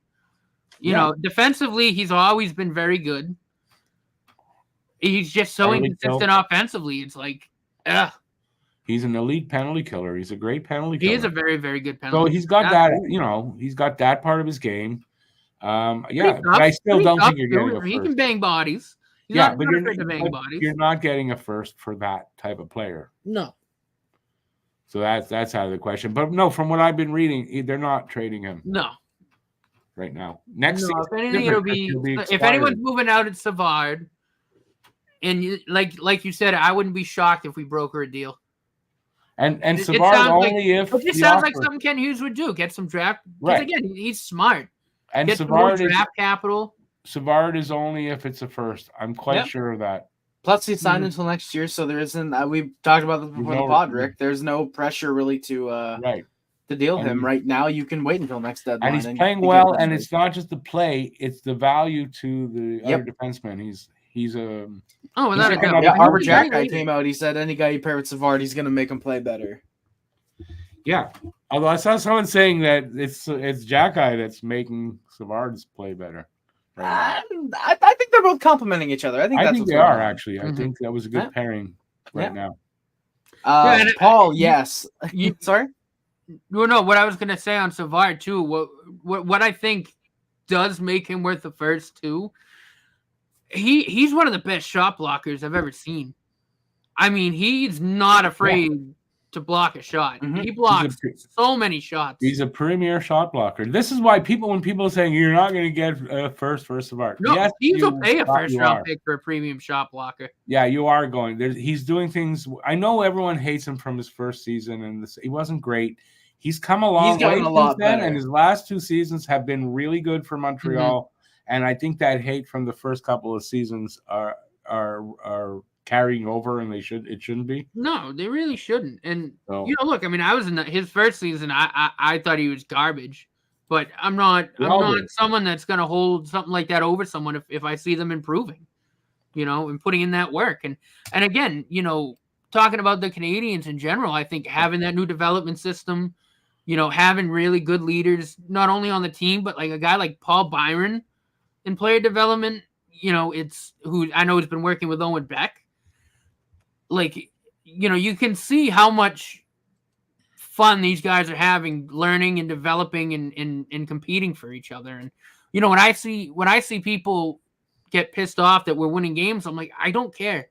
Defensively, he's always been very good. He's just so inconsistent offensively. It's like, ugh. He's an elite penalty killer. He's a great penalty killer. He is a very, very good penalty. So he's got that, he's got that part of his game. But I still don't think you're getting a first. He can bang bodies. He's Yeah, not but afraid to bang bodies. you're not getting a first for that type of player. No. So that's out of the question. But no, from what I've been reading, they're not trading him No. right now. Next season, if anything, it'll be if anyone's moving out, it's Savard. And like you said, I wouldn't be shocked if we broker a deal. And Savard only if it just sounds like something Ken Hughes would do. Get some draft. Right. Again, he's smart. And Get Savard some more draft capital. Savard is only if it's a first. I'm quite sure of that. Plus, he's signed until next year, so there isn't. We've talked about this before the pod, Rick. There's no pressure really to deal him right now. You can wait until next deadline. And he's playing well, and it's not just the play; it's the value to the other defenseman. He's a without a doubt. Arbor Jack guy came out. He said any guy you pair with Savard, he's going to make him play better. Yeah, although I saw someone saying that it's Jack guy that's making Savard's play better. Right I think they're both complimenting each other. I think they are actually. I think that was a good pairing now. Paul, yes. Sorry. No. What I was gonna say on Savard too. What I think does make him worth the first two. He's one of the best shot blockers I've ever seen. I mean, he's not afraid to block a shot. He blocks so many shots. He's a premier shot blocker. This is why when people are saying you're not going to get a first for Savard. No, yes, teams will pay a first round pick for a premium shot blocker. Yeah, you are going. He's doing things. I know everyone hates him from his first season, and he wasn't great. He's come a long way since then, and his last two seasons have been really good for Montreal. And I think that hate from the first couple of seasons are carrying over, and it shouldn't be. No, they really shouldn't. And look, I mean, I was in his first season. I thought he was garbage, but I'm not someone that's going to hold something like that over someone if I see them improving, and putting in that work. And again, talking about the Canadians in general, I think having that new development system, having really good leaders, not only on the team, but like a guy like Paul Byron in player development, it's who I know has been working with Owen Beck. Like, you can see how much fun these guys are having, learning and developing and competing for each other. And when I see people get pissed off that we're winning games, I'm like, I don't care.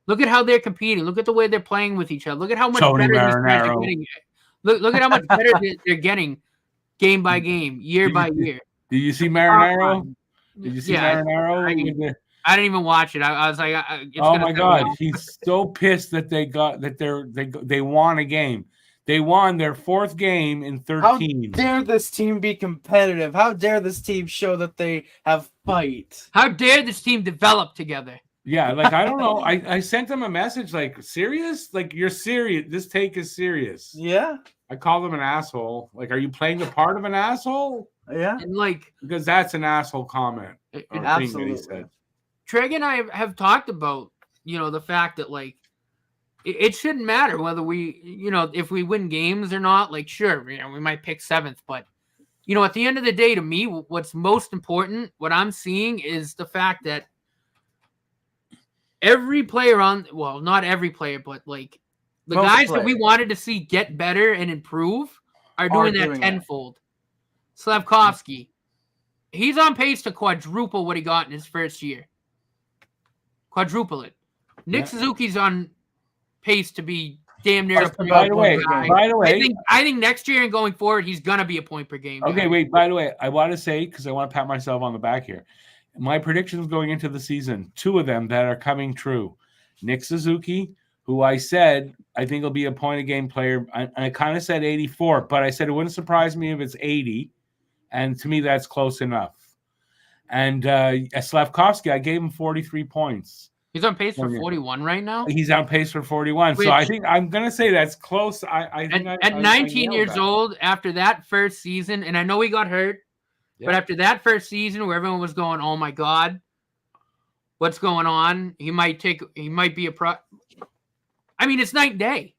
Look at how they're competing. Look at the way they're playing with each other. Look at how much better these guys are getting. Look at how much better they're getting game by game, year by year. Did you see Marinaro? Did you see Marinaro? I didn't even watch it. I was like, oh my God, he's so pissed that they won a game. They won their 4th game in 13. How dare this team be competitive? How dare this team show that they have fight? How dare this team develop together? Yeah, like I don't know. I sent them a message like, serious? Like, you're serious. This take is serious. Yeah. I called them an asshole. Like, are you playing the part of an asshole? Yeah. And like, because that's an asshole comment. Absolutely. He said. Treg and I have talked about, the fact that like it shouldn't matter whether we, if we win games or not. Like, sure, we might pick 7th, but at the end of the day, to me, what's most important, what I'm seeing is the fact that every player not every player, but like the most guys that we wanted to see get better and improve are doing that tenfold. Slavkovsky, he's on pace to quadruple what he got in his first year. Quadruple it. Nick Suzuki's on pace to be damn near a point. By the way, I think next year and going forward, he's gonna be a point per game. Okay, wait. By the way, I want to say, because I want to pat myself on the back here, my predictions going into the season, 2 of them that are coming true. Nick Suzuki, who I said I think will be a point a game player. I kind of said 84, but I said it wouldn't surprise me if it's 80, and to me that's close enough. And Slavkovsky, I gave him 43 points. He's on pace for 41 right now. He's on pace for 41. So I think I'm going to say that's close. I think at 19 years old, after that first season, and I know he got hurt, but after that first season where everyone was going, "Oh my God, what's going on?" He might be a pro. I mean, it's night and day.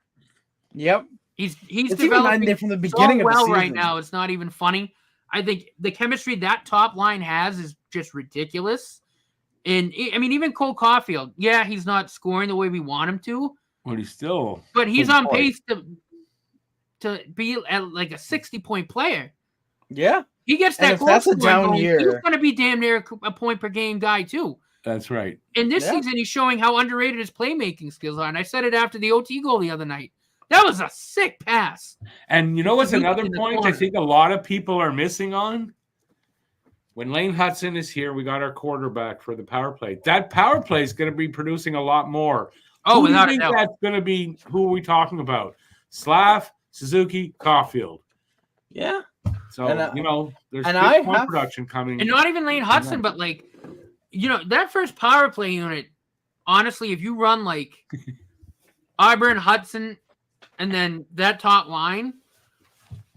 Yep. He's developing from the beginning so well of the season. right now. It's not even funny. I think the chemistry that top line has is just ridiculous. And I mean, even Cole Caufield, he's not scoring the way we want him to. But he's on pace to be at like a 60-point player. Yeah. He gets that goal. That's a down year. He's going to be damn near a point per game guy too. That's right. And this season, he's showing how underrated his playmaking skills are. And I said it after the OT goal the other night. That was a sick pass. And you know what's another point I think a lot of people are missing on? When Lane Hudson is here, we got our quarterback for the power play. That power play is going to be producing a lot more. Oh, who without do you think that's going to be? Who are we talking about? Slav, Suzuki, Caufield. Yeah. So, there's point production coming. And not even Lane Hudson, but like, that first power play unit, honestly, if you run like Auburn, Hudson, and then that top line,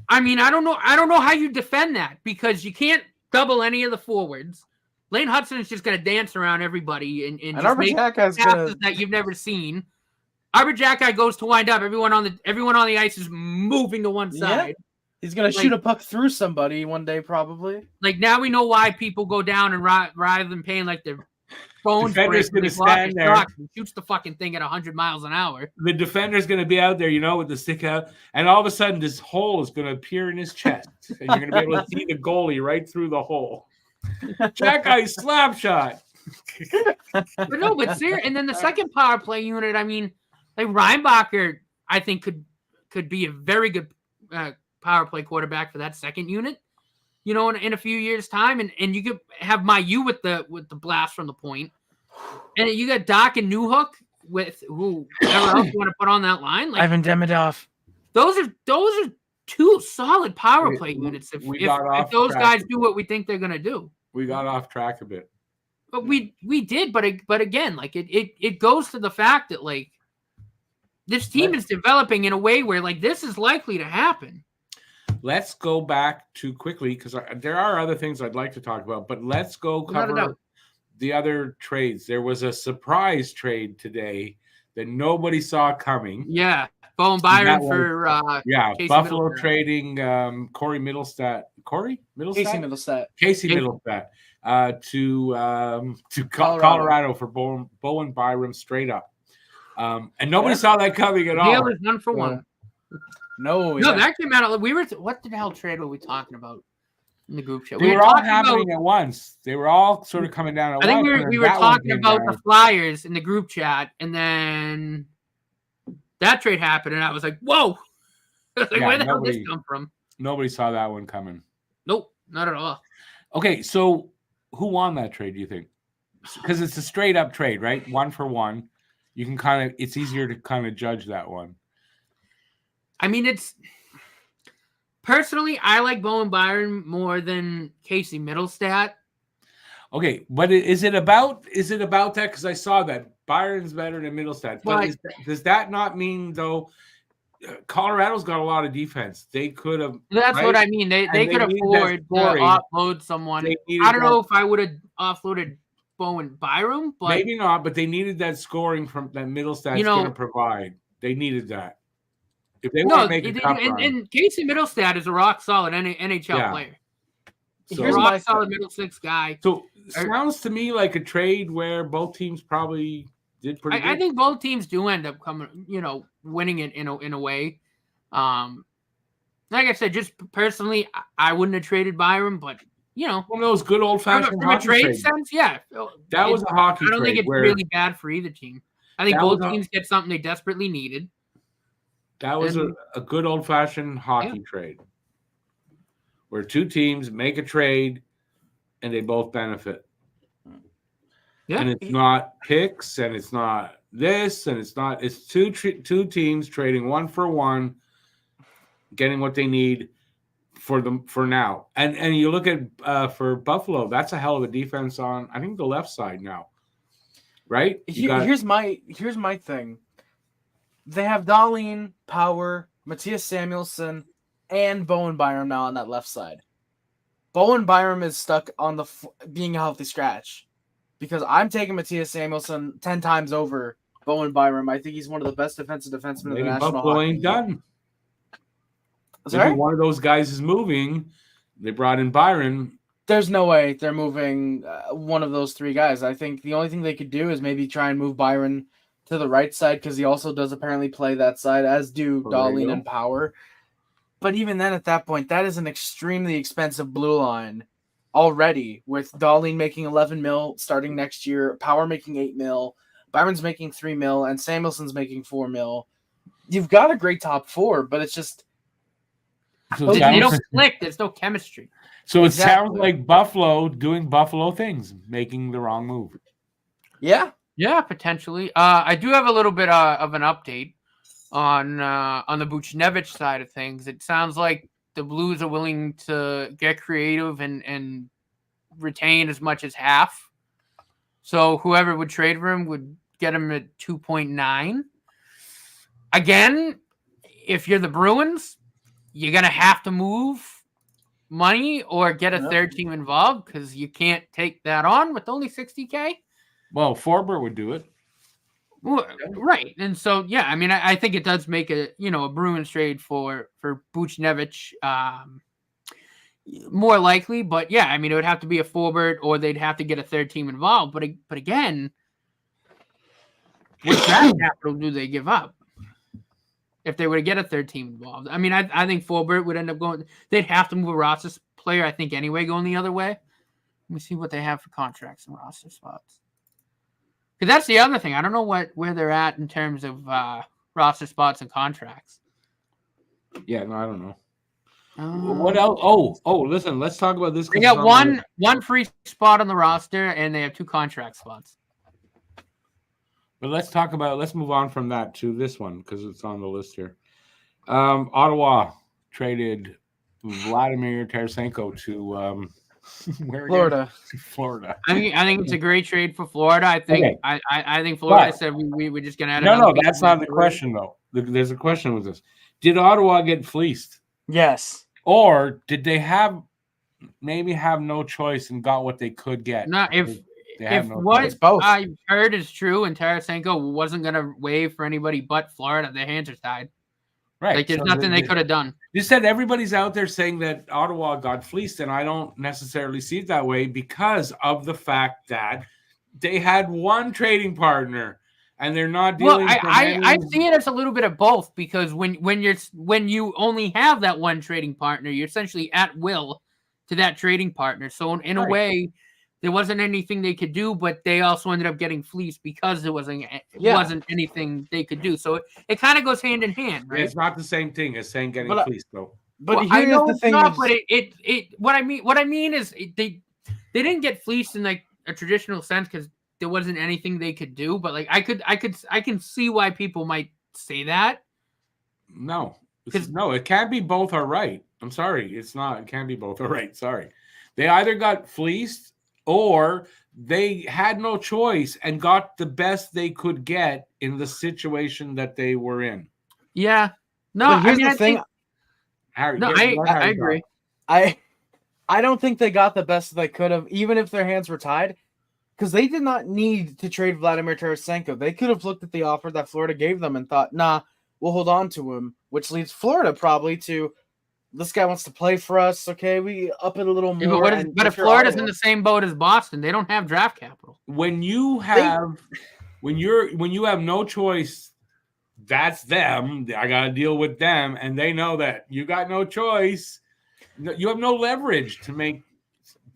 I mean, I don't know how you defend that because you can't double any of the forwards. Lane Hudson is just going to dance around everybody and just make passes that you've never seen. Arbor Jacki goes to wind up. Everyone on the ice is moving to one side. Yeah. He's going to shoot a puck through somebody one day, probably. Like, now we know why people go down and rather than paying like their phones defender's going to stand there and shoots the fucking thing at 100 miles an hour. The defender's going to be out there, with the stick out, and all of a sudden this hole is going to appear in his chest, and you're going to be able to see the goalie right through the hole. Jacki slap shot. But seriously, and then the second power play unit, I mean, like Reinbacher, I think could be a very good power play quarterback for that second unit. In a few years' time, and you could have Mayu with the blast from the point, and you got Doc and Newhook with whoever else you want to put on that line. Like, Ivan Demidov. Those are 2 solid power play units. If those guys do what we think they're gonna do, we got off track a bit. But we did. But again, like it goes to the fact that like this team is developing in a way where like this is likely to happen. Let's go back to quickly because there are other things I'd like to talk about, but let's go cover the other trades. There was a surprise trade today that nobody saw coming. Yeah, Bowen Byron for Casey Buffalo Middlestat. Trading Casey Middlestat to Colorado for Bowen Byram straight up. And nobody saw that coming at all. Deal is 1 for 1. No, No, yeah. that came out. We were. What the hell trade were we talking about in the group chat? They were all happening at once. They were all sort of coming down at I think once. we were talking about the Flyers in the group chat, and then that trade happened, and I was like, "Whoa!" I was like, where the hell did this come from? Nobody saw that one coming. Nope, not at all. Okay, so who won that trade, do you think? Because it's a straight up trade, right? 1 for 1. You can it's easier to kind of judge that one. I mean, personally, I like Bowen Byram more than Casey Middlestat. Okay, but is it about that? Because I saw that Byron's better than Middlestat. But does that not mean, though, Colorado's got a lot of defense? They could have. That's right? What I mean. They could afford to offload someone. I don't know if I would have offloaded Bowen Byram, but maybe not. But they needed that scoring from that Middlestat's going to provide. They needed that. If they want to make a cup run. And Casey Middlestat is a rock solid NHL player. So, he's a rock solid middle six guy. So sounds to me like a trade where both teams probably did pretty good. I think both teams do end up winning it in a way. Like I said, just personally, I wouldn't have traded Byram, but one of those good old fashioned from a trade sense, yeah. That was a hockey trade. I don't think it's really bad for either team. I think both teams get something they desperately needed. That was a good old fashioned hockey trade, where two teams make a trade and they both benefit. Yeah. And it's not picks, and it's not this, and it's two teams trading 1 for 1, getting what they need for now. And you look at for Buffalo, that's a hell of a defense on, I think, the left side now. Right? Here's my thing. They have Dahlin, Power, Matthias Samuelsson, and Bowen Byram now on that left side. Bowen Byram is stuck on being a healthy scratch, because I'm taking Matthias Samuelsson 10 times over Bowen Byram. I think he's one of the best defensive defensemen in the National Buffalo Hockey ain't done. Maybe one of those guys is moving. They brought in Byron. There's no way they're moving one of those three guys. I think the only thing they could do is maybe try and move Byron to the right side, because he also does apparently play that side, as do Dahlin and Power. But even then, at that point, that is an extremely expensive blue line already, with Dahlin making $11 million starting next year, Power making $8 million, Byron's making $3 million, and Samuelson's making $4 million. You've got a great top four, but it's just they don't click. There's no chemistry. So it sounds like Buffalo doing Buffalo things, making the wrong move. Yeah, potentially. I do have a little bit of an update on the Buchnevich side of things. It sounds like the Blues are willing to get creative and retain as much as half. So whoever would trade for him would get him at 2.9. Again, if you're the Bruins, you're going to have to move money or get a third team involved, because you can't take that on with only $60K. Well, Forbert would do it. Well, right. And so, yeah, I mean, I think it does make a Bruins trade for Buchnevich more likely. But, yeah, I mean, it would have to be a Forbert, or they'd have to get a third team involved. But again, what draft capital do they give up if they were to get a third team involved? I mean, I think Forbert would end up going – they'd have to move a roster player, I think, anyway, going the other way. Let me see what they have for contracts and roster spots. Because that's the other thing. I don't know where they're at in terms of roster spots and contracts. Yeah, no, I don't know. What else? Oh, listen, let's talk about this. They got one free spot on the roster, and they have 2 contract spots. But let's move on from that to this one, because it's on the list here. Ottawa traded Vladimir Tarasenko to Florida. Florida. I think it's a great trade for Florida. I think I think Florida said we were just going to add. No, that's not the question though. There's a question with this. Did Ottawa get fleeced? Yes. Or did they have no choice and got what they could get? No, if what I've heard is true, and Tarasenko wasn't going to waive for anybody but Florida, their hands are tied. Right. Like, there's nothing they could have done. You said everybody's out there saying that Ottawa got fleeced, and I don't necessarily see it that way, because of the fact that they had one trading partner, and they're not Well, dealing. I see it as a little bit of both, because when you only have that one trading partner, you're essentially at will to that trading partner. So in a way, there wasn't anything they could do, but they also ended up getting fleeced because there wasn't anything they could do. So it kind of goes hand in hand, right? It's not the same thing as saying getting fleeced, though. But well, here's I know the it's thing: not, but what I mean is they didn't get fleeced in like a traditional sense because there wasn't anything they could do. But like I can see why people might say that. No, it can't be both are right. I'm sorry, it's not. It can't be both are right. Sorry, they either got fleeced or they had no choice and got the best they could get in the situation that they were in. Yeah. No, but here's I mean, the thing. Harry, no, I agree. I don't think they got the best they could have, even if their hands were tied, because they did not need to trade Vladimir Tarasenko. They could have looked at the offer that Florida gave them and thought, nah, we'll hold on to him, which leads Florida probably to, this guy wants to play for us. Okay, we up it a little more. But if Florida's in the same boat as Boston, they don't have draft capital. When you have no choice, that's them. I got to deal with them, and they know that you got no choice. You have no leverage to make.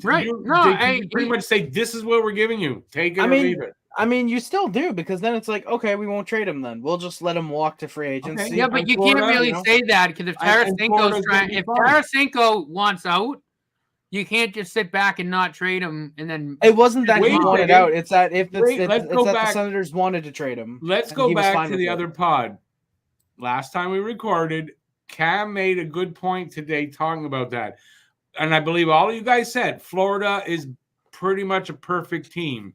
Right? They pretty much say, "This is what we're giving you. Take it or leave it." I mean, you still do, because then it's like, okay, we won't trade him then. We'll just let him walk to free agency. Okay. Yeah, but you can't really say that, because if Tarasenko wants out, you can't just sit back and not trade him and then. It wasn't that he wanted out. It's that the Senators wanted to trade him. Let's go back to the other pod. Last time we recorded, Cam made a good point today talking about that. And I believe all of you guys said Florida is pretty much a perfect team.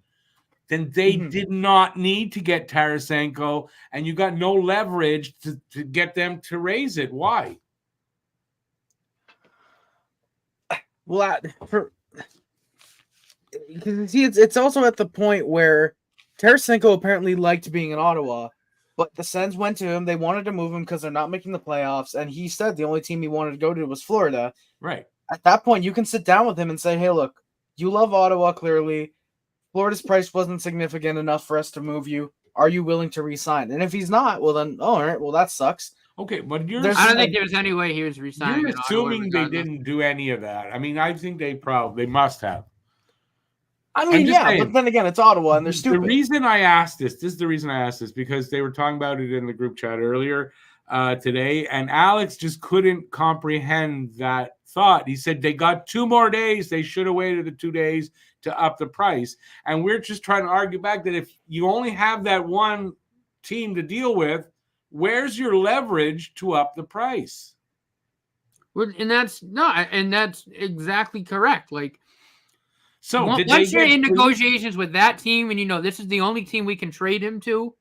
Then they did not need to get Tarasenko, and you got no leverage to get them to raise it. Why? Well, see, it's also at the point where Tarasenko apparently liked being in Ottawa, but the Sens went to him. They wanted to move him because they're not making the playoffs, and he said the only team he wanted to go to was Florida. Right. At that point, you can sit down with him and say, hey, look, you love Ottawa, clearly. Florida's price wasn't significant enough for us to move you. Are you willing to re-sign? And if he's not, well then, all right, well that sucks. Okay, but I don't think there's any way he was re-signing. You're assuming they didn't do any of that. I mean, I think they must have. I mean, yeah, saying, but then again, it's Ottawa and they're stupid. The reason I asked this is the reason I asked this, because they were talking about it in the group chat earlier today, and Alex just couldn't comprehend that thought. He said they got 2 more days. They should have waited the 2 days to up the price. And we're just trying to argue back that if you only have that one team to deal with, where's your leverage to up the price? Well, and that's exactly correct. Like, so once you're in negotiations with that team, and you know this is the only team we can trade him to.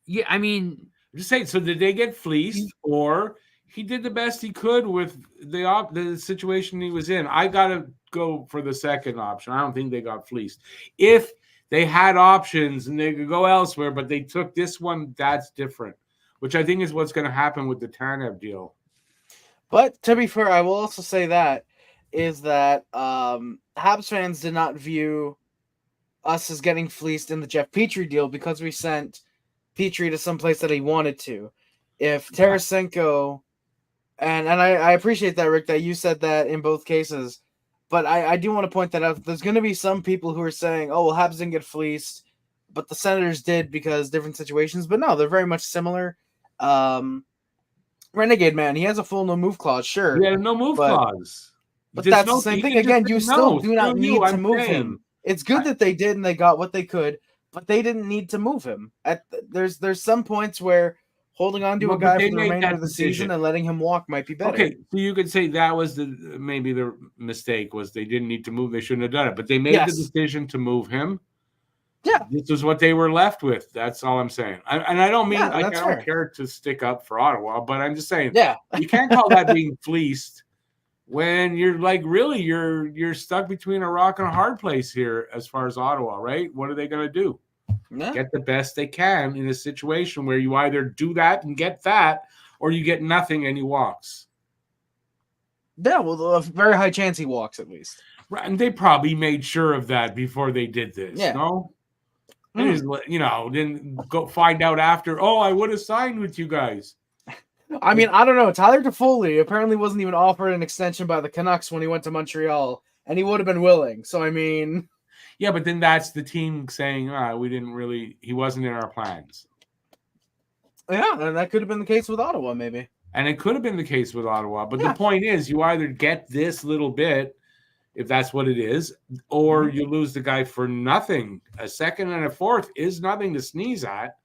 Yeah, I mean, I'm just saying. So did they get fleeced, or he did the best he could with the situation he was in? I gotta go for the second option. I don't think they got fleeced. If they had options and they could go elsewhere, but they took this one, that's different, which I think is what's going to happen with the Tanev deal. But to be fair, I will also say that Habs fans did not view us as getting fleeced in the Jeff Petrie deal because we sent Petrie to some place that he wanted to. If Tarasenko, and I appreciate that, Rick, that you said that in both cases, but I do want to point that out. There's going to be some people who are saying, oh, well, Habs didn't get fleeced, but the Senators did because different situations. But no, they're very much similar. Renegade Man, he has a full no-move clause, sure. He had a no-move clause. But that's the same thing. Again, you still do not need to move him. It's good that they did and they got what they could, but they didn't need to move him. There's some points where holding on to a guy for the remainder of the season and letting him walk might be better. Okay, so you could say that was maybe the mistake was they didn't need to move. They shouldn't have done it, but they made the decision to move him. Yeah, this is what they were left with. That's all I'm saying. I don't mean I don't care to stick up for Ottawa, but I'm just saying. Yeah, you can't call that being fleeced when you're like really you're stuck between a rock and a hard place here as far as Ottawa, right? What are they going to do? Get the best they can in a situation where you either do that and get that, or you get nothing and he walks. Yeah, well, a very high chance he walks at least. Right, and they probably made sure of that before they did this. Yeah. No, And didn't go find out after. Oh, I would have signed with you guys. I mean, I don't know. Tyler Toffoli apparently wasn't even offered an extension by the Canucks when he went to Montreal, and he would have been willing. So I mean, yeah, but then that's the team saying, he wasn't in our plans. Yeah, and that could have been the case with Ottawa, maybe. And it could have been the case with Ottawa. But the point is, you either get this little bit, if that's what it is, or you lose the guy for nothing. A second and a fourth is nothing to sneeze at.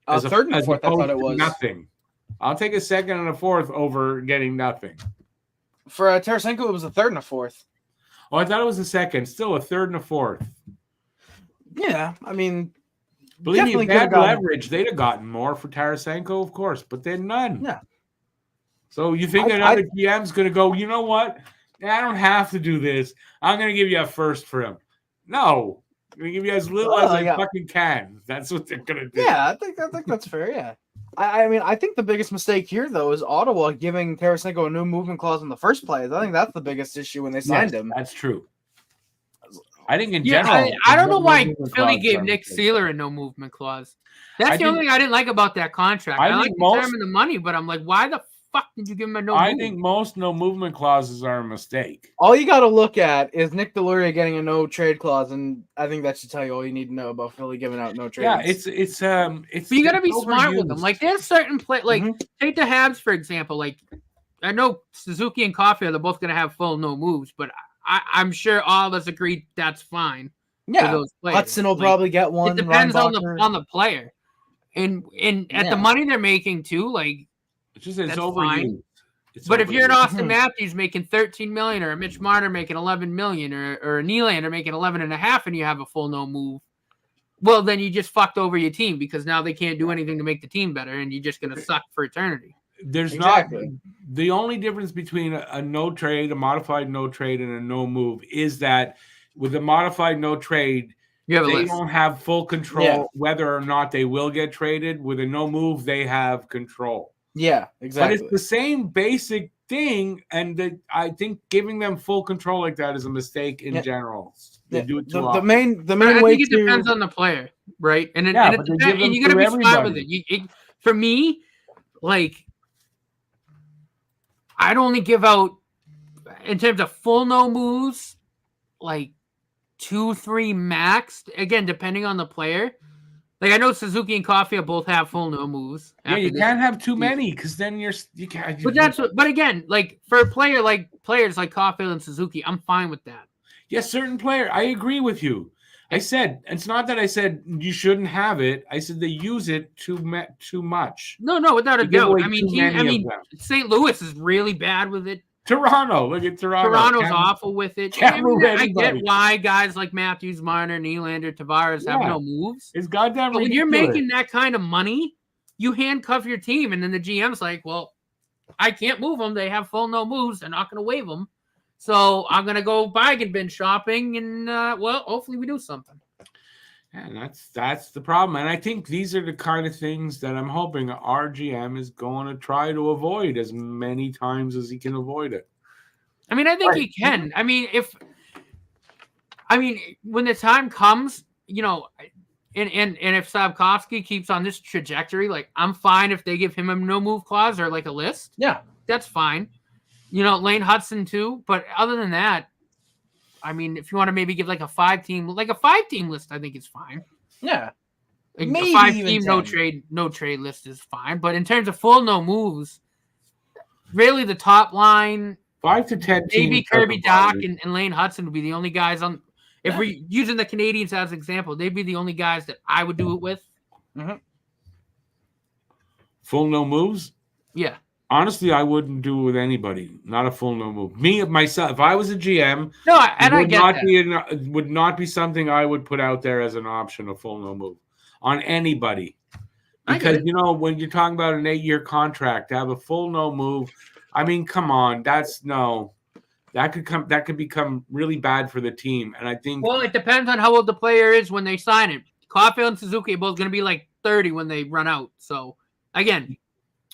A third and a fourth, I thought it was. Nothing. I'll take a second and a fourth over getting nothing. For Tarasenko, it was a third and a fourth. Oh, I thought it was a second. Still a third and a fourth. Yeah, I mean, believe me, if they had leverage, they'd have gotten more for Tarasenko, of course, but they had none. Yeah. So you think another GM's going to go, you know what? I don't have to do this. I'm going to give you a first for him. No. I'm going to give you as little as I fucking can. That's what they're going to do. Yeah, I think that's fair, yeah. I mean, I think the biggest mistake here, though, is Ottawa giving Tarasenko a no movement clause in the first place. I think that's the biggest issue when they signed him. That's true. I think in general. I don't know why Philly gave Nick Seeler a no movement clause. That's the only thing I didn't like about that contract. I like the term and the money, but I'm like, why the fuck did you give him a no movement? I think most no movement clauses are a mistake. All you got to look at is Nick Deslauriers getting a no trade clause, and I think that should tell you all you need to know about Philly giving out no trades. Yeah, it's. But you got to be smart with them. Like there's certain take the Habs for example. Like I know Suzuki and Caufield are both going to have full no moves, but I'm sure all of us agree that's fine. Yeah, for those players. Hudson will probably get one. It depends on the player, and at the money they're making too. Like it's overused. But if you're an Austin Matthews making $13 million, or a Mitch Marner making $11 million, or a Nylander making $11.5, and you have a full no move, well then you just fucked over your team because now they can't do anything to make the team better, and you're just gonna suck for eternity. There's not the only difference between a no trade, a modified no trade, and a no move is that with a modified no trade, they don't have full control whether or not they will get traded. With a no move, they have control. Yeah, exactly. But it's the same basic thing, and I think giving them full control like that is a mistake in general. They do it too often. The main way it depends on the player, right? And you got to be smart with it. For me, like. I'd only give out, in terms of full no moves, like 2-3 max. Again, depending on the player. Like I know Suzuki and Caufield both have full no moves. Yeah, you can't have too many because then you can't. But again, like for a player like players like Caufield and Suzuki, I'm fine with that. Yes, certain player. I agree with you. I said it's not that I said you shouldn't have it. I said they use it too much. No, without a doubt. I mean, St. Louis is really bad with it. Toronto, look at Toronto. Toronto's awful with it. I get why guys like Matthews, Marner, Nylander, Tavares have no moves. It's goddamn ridiculous. When you're making that kind of money, you handcuff your team, and then the GM's like, "Well, I can't move them. They have full no moves. They're not going to waive them." So I'm going to go bargain bin shopping, and hopefully we do something. And that's the problem. And I think these are the kind of things that I'm hoping our GM is going to try to avoid as many times as he can avoid it. I mean, I think he can. I mean, when the time comes, and if Slafkovsky keeps on this trajectory, like I'm fine if they give him a no move clause or like a list. Yeah, that's fine. Lane Hudson too. But other than that, I mean, if you want to maybe give like a 5-team list, I think it's fine. Yeah. Like maybe a 5-team no trade list is fine. But in terms of full no moves, really the top line 5 to 10 maybe Kirby Doc and Lane Hudson would be the only guys on. If we're using the Canadians as an example, they'd be the only guys that I would do it with. Mm-hmm. Full no moves? Yeah. Honestly, I wouldn't do it with anybody. Not a full no move. Me, myself, if I was a GM, it would not be something I would put out there as an option, a full no move on anybody. Because, when you're talking about an 8-year contract, to have a full no move, I mean, come on. That could become really bad for the team. And I think. Well, it depends on how old the player is when they sign it. Caufield and Suzuki are both going to be like 30 when they run out. So, again.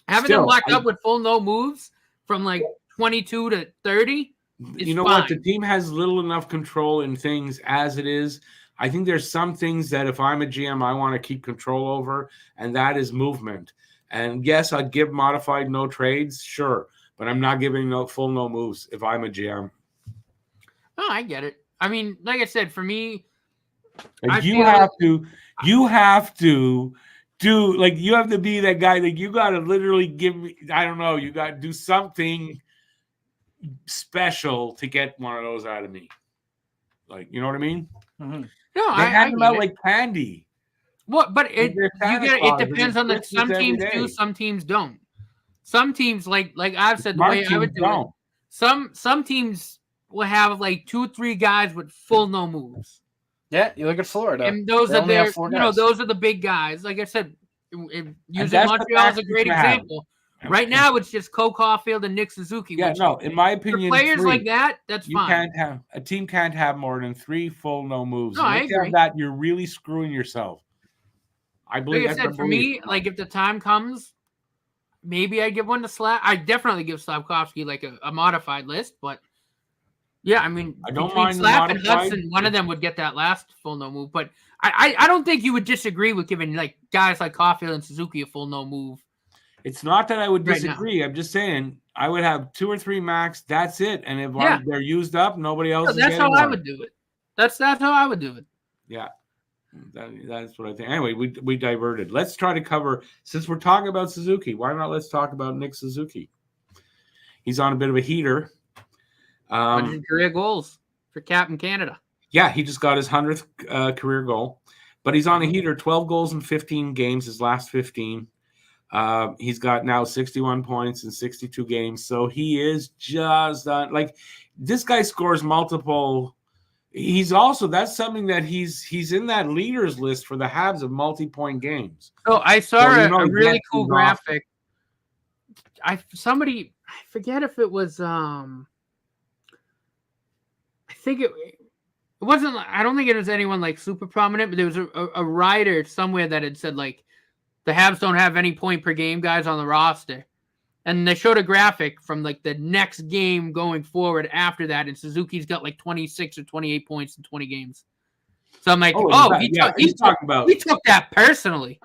Having them locked up with full no moves from like 22 to 30 is what? The team has little enough control in things as it is. I think there's some things that if I'm a GM, I want to keep control over, and that is movement. And yes, I'd give modified no trades, sure, but I'm not giving full no moves if I'm a GM. Oh, I get it. I mean, like I said, for me, like you have to do like you have to be that guy. Like you got to literally give me. I don't know. You got to do something special to get one of those out of me. Like you know what I mean? Mm-hmm. No, they hand them out like candy. What? But it depends on the. Some teams do, some teams don't. Some teams like I've said the way I would do it. Some teams will have like 2-3 guys with full no moves. Yeah, you look at Florida, and those are their, those are the big guys. Like I said, using Montreal as a great example. Right now, it's just Caufield and Nick Suzuki. Yeah, no, in my opinion, for players like that, that's fine. A team can't have more than 3 full no moves. No, I agree. That you're really screwing yourself. I believe. Like I said, for me, like if the time comes, maybe I give one to Slav. I definitely give Slavkovsky like a modified list, but. Yeah, I mean, I don't mind Slap and Hudson, one of them would get that last full no move, but I don't think you would disagree with giving like guys like Caufield and Suzuki a full no move. It's not that I would disagree. I'm just saying I would have 2 or 3 max. That's it. And if they're used up, nobody else. That's how I would do it. That's how I would do it. Yeah, that's what I think. Anyway, we diverted. Let's try to cover, since we're talking about Suzuki. Why not? Let's talk about Nick Suzuki. He's on a bit of a heater. 100 career goals for Captain Canada. Yeah, he just got his 100th career goal, but he's on a heater. 12 goals in 15 games, his last 15. He's got now 61 points in 62 games, so he is just like this guy scores multiple. He's also that's something that he's in that leaders list for the Habs of multi-point games. Oh, I saw a really cool graphic. I forget if it was I think it wasn't. I don't think it was anyone like super prominent, but there was a writer somewhere that had said like the Habs don't have any point per game guys on the roster, and they showed a graphic from like the next game going forward after that, and Suzuki's got like 26 or 28 points in 20 games. So I'm like, he took that personally.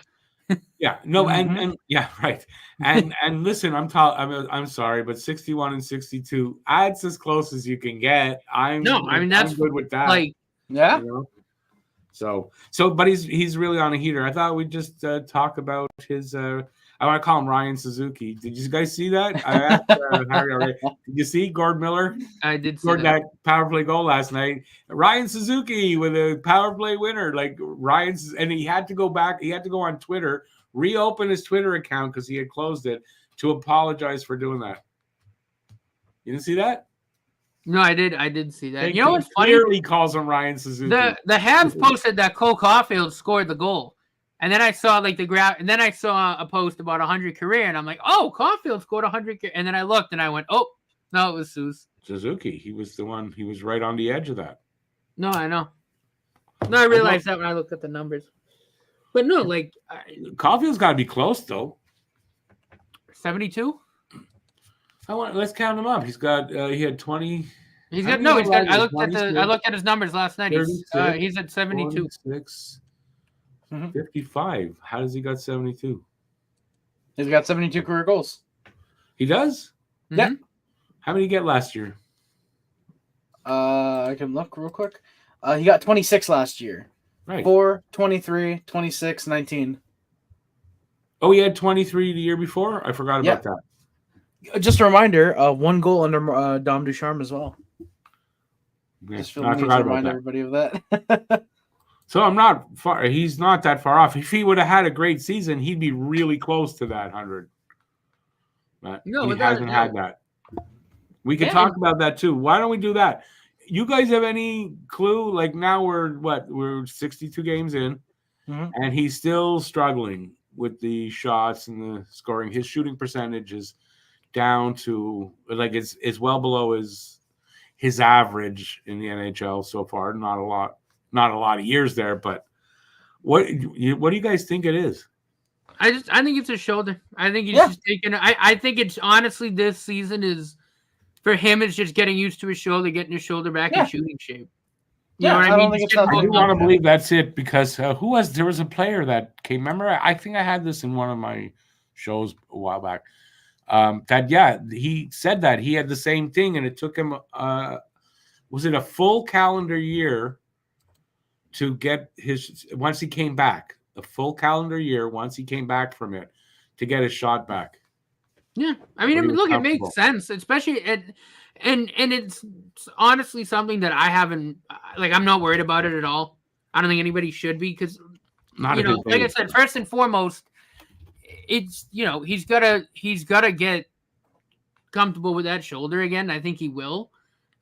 Yeah, no, and yeah, right. And listen, I'm sorry, but 61 and 62, that's as close as you can get. I'm good with that. Like, yeah. You know? So, but he's really on a heater. I thought we'd just talk about his. I want to call him Ryan Suzuki. Did you guys see that? I asked Harry already. Did you see Gord Miller? I did. Scored that power play goal last night. Ryan Suzuki with a power play winner. Like and he had to go back. He had to go on Twitter, reopen his Twitter account because he had closed it to apologize for doing that. You didn't see that? No, I did see that. You know what's funny? Clearly calls him Ryan Suzuki. The Habs posted that Caufield scored the goal. And then I saw like and then I saw a post about 100 career, and I'm like, oh, Caufield scored 100 career. And then I looked and I went, oh, no, it was Suzuki. He was the one. He was right on the edge of that. No, I know. No, I realized that when I looked at the numbers. But no, like Caufield's got to be close though. 72. Let's count him up. He's got. He had 20. I looked at his numbers last night. He's at 72. 46. 55. How does he got 72? He's got 72 career goals. He does? Mm-hmm. Yeah. How many did he get last year? I can look real quick. He got 26 last year. Right. 4, 23, 26, 19. Oh, he had 23 the year before? I forgot about that. Just a reminder, 1 goal under Dom Ducharme as well. Yeah. Just I forgot to remind everybody of that. So I'm not far. He's not that far off. If he would have had a great season, he'd be really close to that 100. But he hasn't had that. We could talk about that too. Why don't we do that? You guys have any clue? Like now we're 62 games in, and he's still struggling with the shots and the scoring. His shooting percentage is down to like it's well below his average in the NHL so far. Not a lot of years there, but what do you guys think it is? I think it's a shoulder. I think he's just taking. I think it's honestly this season is for him. It's just getting used to his shoulder, getting his shoulder back in shooting shape. You know what I mean? He's getting I more do want to comfortable. believe that's it because there was a player that came. Remember, I think I had this in one of my shows a while back. He said that he had the same thing, and it took him. Was it a full calendar year to get once he came back? A full calendar year once he came back from it to get his shot back. Yeah, I mean, look, it makes sense, especially and it's honestly something that I haven't I'm not worried about it at all. I don't think anybody should be because like I said, first and foremost, it's he's gotta get comfortable with that shoulder again. I think he will.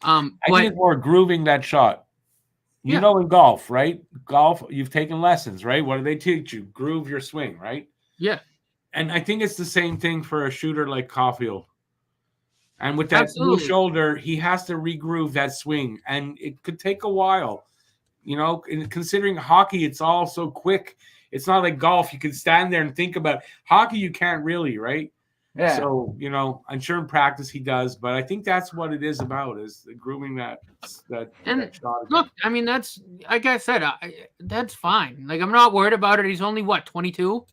I think it's more grooving that shot. You know, in golf, right? Golf, you've taken lessons, right? What do they teach you? Groove your swing, right? Yeah. And I think it's the same thing for a shooter like Caufield. And with that new shoulder, he has to regroove that swing. And it could take a while. Considering hockey, it's all so quick. It's not like golf. You can stand there and think about it. Hockey, you can't really, right? Yeah. So, I'm sure in practice he does, but I think that's what it is about, is grooming that shot. Look, I mean, that's, like I said, that's fine. Like, I'm not worried about it. He's only, 22?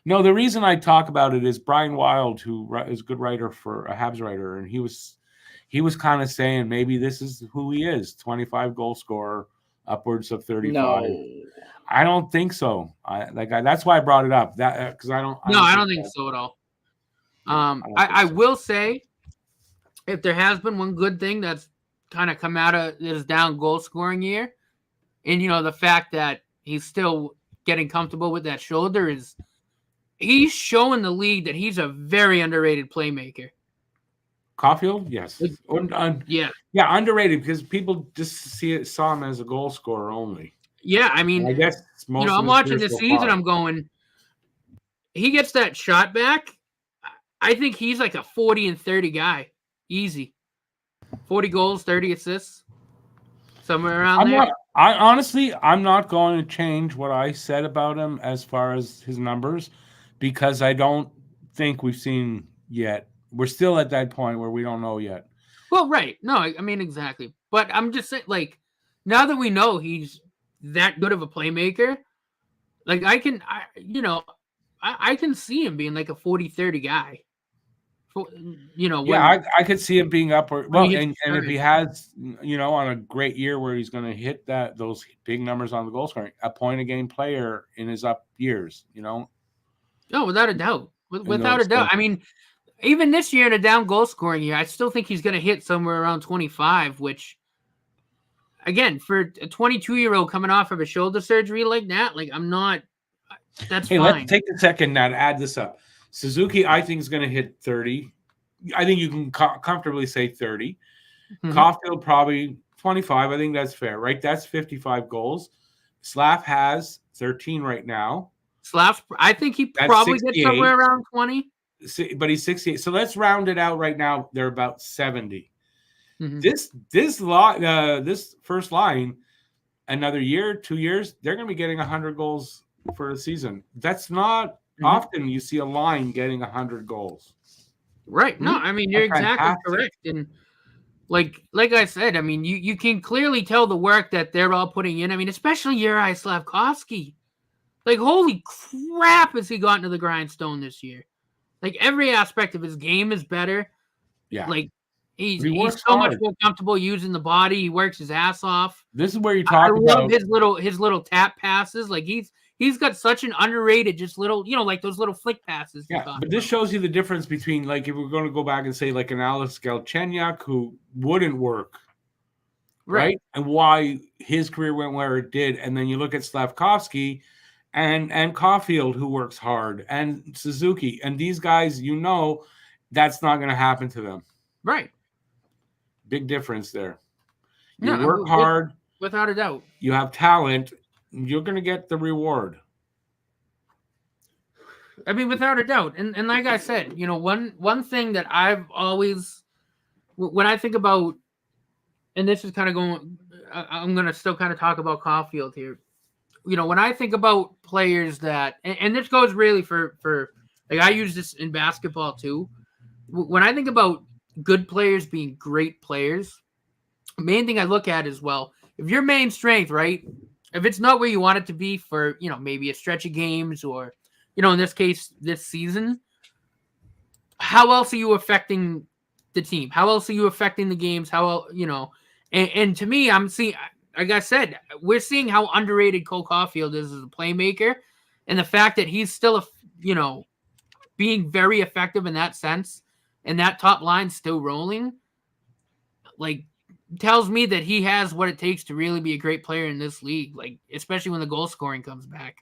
No, the reason I talk about it is Brian Wilde, who is a good writer for a Habs writer, and he was kind of saying maybe this is who he is, 25 goal scorer, upwards of 35. No. I don't think so. That's why I brought it up. Because I don't think so at all. I will say, if there has been one good thing that's kind of come out of this down goal scoring year, and the fact that he's still getting comfortable with that shoulder, is he's showing the league that he's a very underrated playmaker. Caufield, yes, yeah, underrated because people just saw him as a goal scorer only. Yeah, I mean, I guess I'm watching the season. I'm going, he gets that shot back. I think he's like a 40 and 30 guy. Easy. 40 goals, 30 assists. Somewhere around there. I'm not going to change what I said about him as far as his numbers because I don't think we've seen yet. We're still at that point where we don't know yet. Well, right. No, I mean, exactly. But I'm just saying, now that we know he's that good of a playmaker, I can see him being like a 40-30 guy. I could see him being upward. Well, and if he has, on a great year where he's going to hit those big numbers on the goal scoring, a point a game player in his up years, No, without a doubt. Without a doubt. I mean, even this year in a down goal scoring year, I still think he's going to hit somewhere around 25, which, again, for a 22-year-old coming off of a shoulder surgery like that, I'm not. That's fine. Let's take a second now to add this up. Suzuki, I think, is going to hit 30. I think you can comfortably say 30. Mm-hmm. Caufield, probably 25. I think that's fair, right? That's 55 goals. Slav has 13 right now. Slav, I think he probably gets somewhere around 20. But he's 68. So let's round it out right now. They're about 70. Mm-hmm. This first line, another year, 2 years, they're going to be getting 100 goals for a season. That's not often you see a line getting 100 goals. Right. No, I mean, you're exactly correct. And like I said, I mean, you can clearly tell the work that they're all putting in. I mean, especially Juraj Slafkovsky. Holy crap, has he gotten to the grindstone this year? Every aspect of his game is better. Yeah. He's so much more comfortable using the body. He works his ass off. This is where you talk about. I love his little tap passes. He's got such an underrated, just little, those little flick passes. Yeah, but this shows you the difference between, if we're going to go back and say, an Alex Galchenyuk who wouldn't work, right? And why his career went where it did. And then you look at Slafkovsky and Caufield, who works hard, and Suzuki. And these guys, that's not going to happen to them. Right. Big difference there. You work hard. Without a doubt. You have talent. You're going to get the reward. I mean, without a doubt. And like I said, one thing that I've always, when I think about, and this is kind of going, I'm going to still kind of talk about Caufield here. When I think about players that, and this goes really for I use this in basketball too. When I think about good players being great players, the main thing I look at is, if your main strength, right, if it's not where you want it to be for, maybe a stretch of games or, in this case, this season, how else are you affecting the team? How else are you affecting the games? How else, and to me, I'm seeing, like I said, we're seeing how underrated Cole Caufield is as a playmaker, and the fact that he's still, being very effective in that sense, and that top line still rolling, like, tells me that he has what it takes to really be a great player in this league, like, especially when the goal scoring comes back.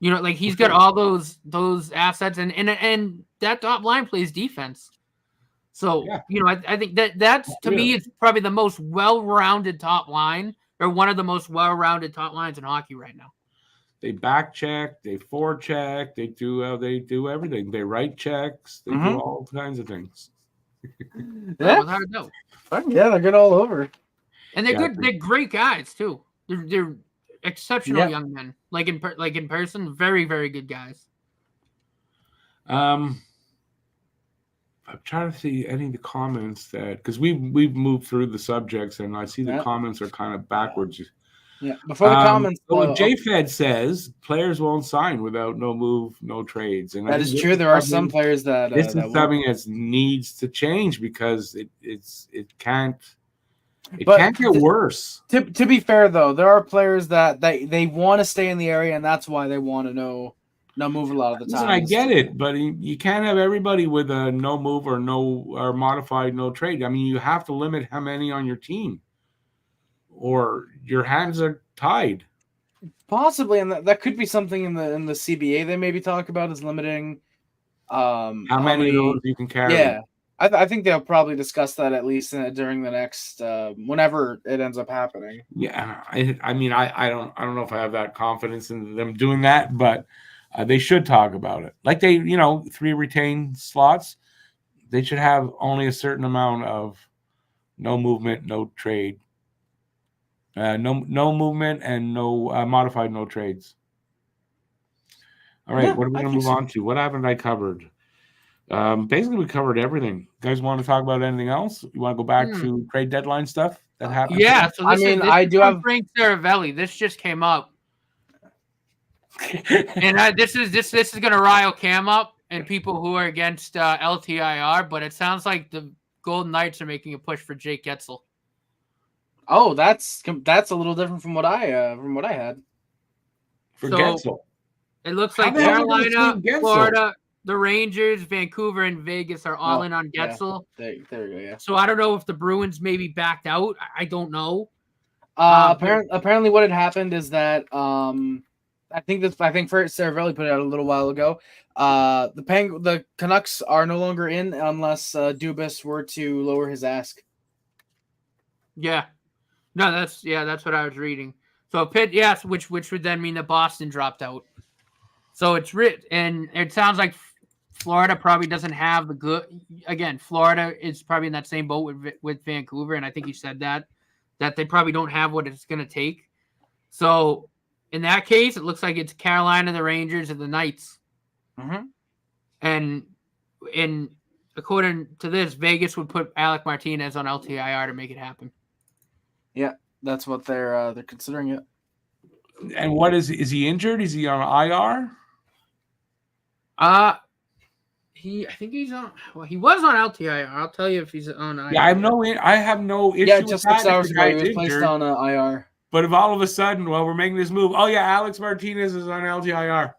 Like, he's got all those assets, and that top line plays defense. So, I think that's to me, it's probably the most well-rounded top line, or one of the most well-rounded top lines in hockey right now. They back check, they forecheck, they do everything. They write checks, they do all kinds of things. Yeah, without a doubt. Yeah, they're good all over, and they're good. They're great guys too. They're exceptional young men. Like in person, very, very good guys. I'm trying to see any of the comments because we've moved through the subjects, and I see the comments are kind of backwards. Yeah, before the comments, JFed says players won't sign without no move, no trades, and that is true. There are some players that this is something that needs to change because it can't get worse. To be fair, though, there are players that they want to stay in the area, and that's why they want to no move a lot of the time. Listen, I get it, but you can't have everybody with a no move or modified no trade. I mean, you have to limit how many on your team, or your hands are tied. Possibly, and that could be something in the CBA they maybe talk about is limiting how many of those you can carry. Yeah, I think they'll probably discuss that at least during the next whenever it ends up happening. Yeah, I mean, I don't know if I have that confidence in them doing that, but they should talk about it. Like they, 3 retained slots, they should have only a certain amount of no movement, no trade. No movement and no modified no trades. All right, what are we going to move on to? What haven't I covered? Basically, we covered everything. You guys want to talk about anything else? You want to go back to trade deadline stuff that happened? Yeah, so I do have Frank Saravelli. This just came up, and this is going to rile Cam up and people who are against LTIR. But it sounds like the Golden Knights are making a push for Jake Getzel. Oh, that's a little different from what I had. Getzel. It looks like Carolina, Florida, the Rangers, Vancouver, and Vegas are all in on Getzel. Yeah. There we go. Yeah. So I don't know if the Bruins maybe backed out. I don't know. Apparently, what had happened is that I think Saravelli put it out a little while ago. The Canucks are no longer in unless Dubas were to lower his ask. Yeah. No, that's what I was reading. So Pitt, yes, which would then mean that Boston dropped out. So it's written, and it sounds like Florida probably doesn't have the good. Again, Florida is probably in that same boat with Vancouver, and I think you said that they probably don't have what it's going to take. So in that case, it looks like it's Carolina, the Rangers, and the Knights. Mm-hmm. And according to this, Vegas would put Alec Martinez on LTIR to make it happen. Yeah, that's what they're considering it. And what is he injured? Is he on IR? I think he's on. Well, he was on LTIR. I'll tell you if he's on IR. Yeah, I have no issue. Yeah, just 6 hours ago he was placed on IR. But if all of a sudden, we're making this move. Oh yeah, Alex Martinez is on LTIR.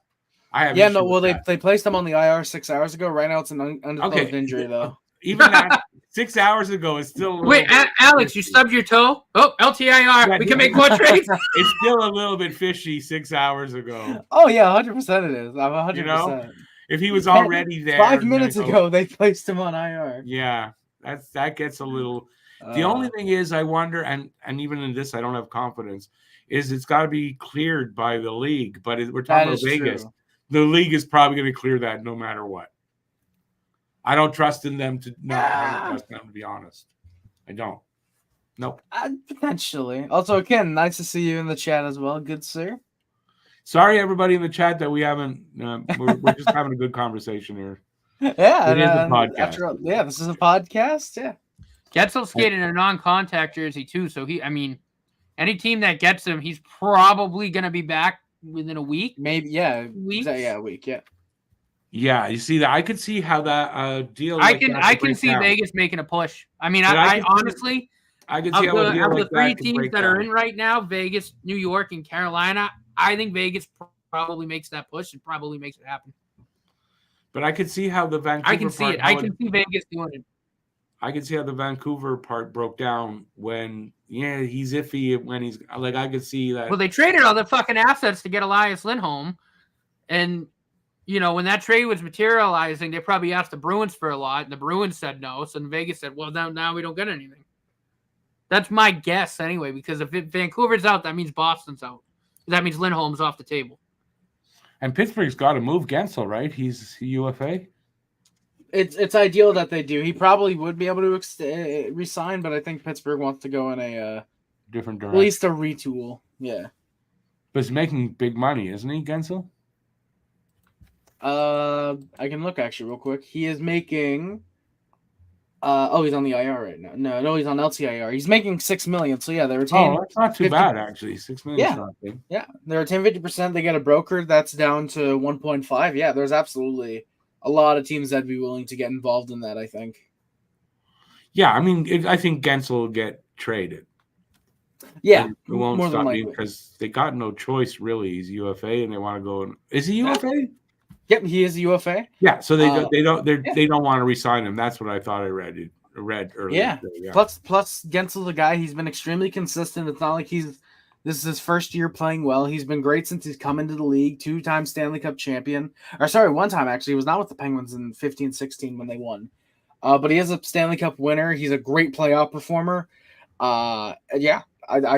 They placed him on the IR 6 hours ago. Right now it's an undisclosed injury though. Even that 6 hours ago is still. Wait, Alex, you stubbed your toe? Oh, LTIR. Yeah, we can make more trades. It's still a little bit fishy 6 hours ago. Oh yeah, 100% it is. I'm 100%. If he was already there 5 minutes ago, they placed him on IR. Yeah, that gets a little. The only thing is, I wonder, and even in this, I don't have confidence. Is it's got to be cleared by the league? But we're talking about Vegas. True. The league is probably going to clear that no matter what. I don't trust in them to. No, I don't trust them to be honest. I don't. Nope. Potentially. Also, again, nice to see you in the chat as well. Good sir. Sorry, everybody in the chat that we haven't. We're just having a good conversation here. Yeah, it is a podcast. This is a podcast. Yeah. Getzel's skating a non-contact jersey too, so Any team that gets him, he's probably going to be back within a week. Maybe, yeah. Weeks? Yeah, a week, yeah. Yeah, you see that. I could see how that deal. I can see Vegas making a push. I mean, I honestly, I can see how a deal of like the three that could teams break that down. are in right now, Vegas, New York, and Carolina, I think Vegas probably makes that push and probably makes it happen. But I could see how the Vancouver. I can see it. I can see Vegas doing it. I can see how the Vancouver part broke down when, he's iffy when he's like, I could see that. Well, they traded all the fucking assets to get Elias Lindholm. And, when that trade was materializing, they probably asked the Bruins for a lot. And the Bruins said no. So Vegas said, well, now we don't get anything. That's my guess anyway, because if Vancouver's out, that means Boston's out. That means Lindholm's off the table. And Pittsburgh's got to move Gensel, right? He's UFA. It's ideal that they do. He probably would be able to resign, but I think Pittsburgh wants to go in a different direction. At least a retool. Yeah. But he's making big money, isn't he, Gensel? I can look actually real quick. He is making. He's on the IR right now. No, he's on LTIR. He's making $6 million. So yeah, they retain. Oh, that's not too bad actually. $6 million. Yeah, not big. Yeah. They retain 50%. They get a broker that's down to 1.5. Yeah, there's absolutely a lot of teams that'd be willing to get involved in that. I think. Yeah, I mean, I think Gensel will get traded. Yeah, it won't more stop than me likely because they got no choice really. He's UFA, and they want to go. Is he UFA? Yep, he is a UFA. Yeah, so they don't want to re-sign him. That's what I thought I read earlier. Yeah. Plus Gensel's a guy. He's been extremely consistent. It's not like this is his first year playing well. He's been great since he's come into the league. 2-time Stanley Cup champion. Or sorry, 1 time actually. He was not with the Penguins in 15-16 when they won. But he is a Stanley Cup winner. He's a great playoff performer. I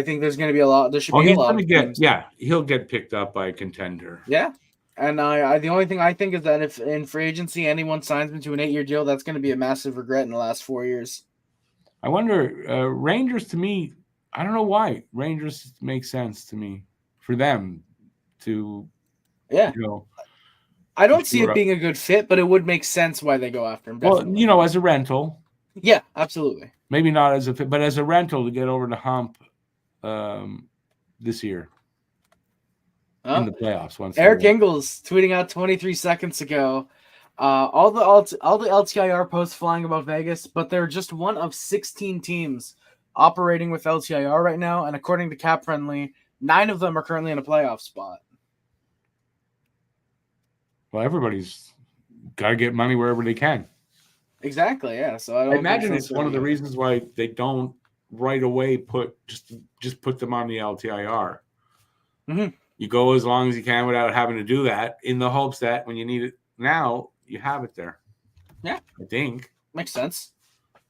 think there's going to be a lot. There should be a lot. He'll get picked up by a contender. Yeah. And the only thing I think is that if in free agency anyone signs him to an 8-year deal, that's going to be a massive regret in the last 4 years. I wonder, Rangers to me, I don't know why. Rangers make sense to me for them to, I don't see it being a good fit, but it would make sense why they go after him. Definitely. Well, as a rental. Yeah, absolutely. Maybe not as a fit, but as a rental to get over the hump this year. In the playoffs. Eric Ingles tweeting out 23 seconds ago. All the LTIR posts flying about Vegas, but they're just one of 16 teams operating with LTIR right now, and according to Cap Friendly, 9 of them are currently in a playoff spot. Well, everybody's got to get money wherever they can. Exactly. Yeah. So I imagine it's one of the reasons why they don't right away just put them on the LTIR. Mm-hmm. You go as long as you can without having to do that in the hopes that when you need it now, you have it there. Yeah. I think. Makes sense.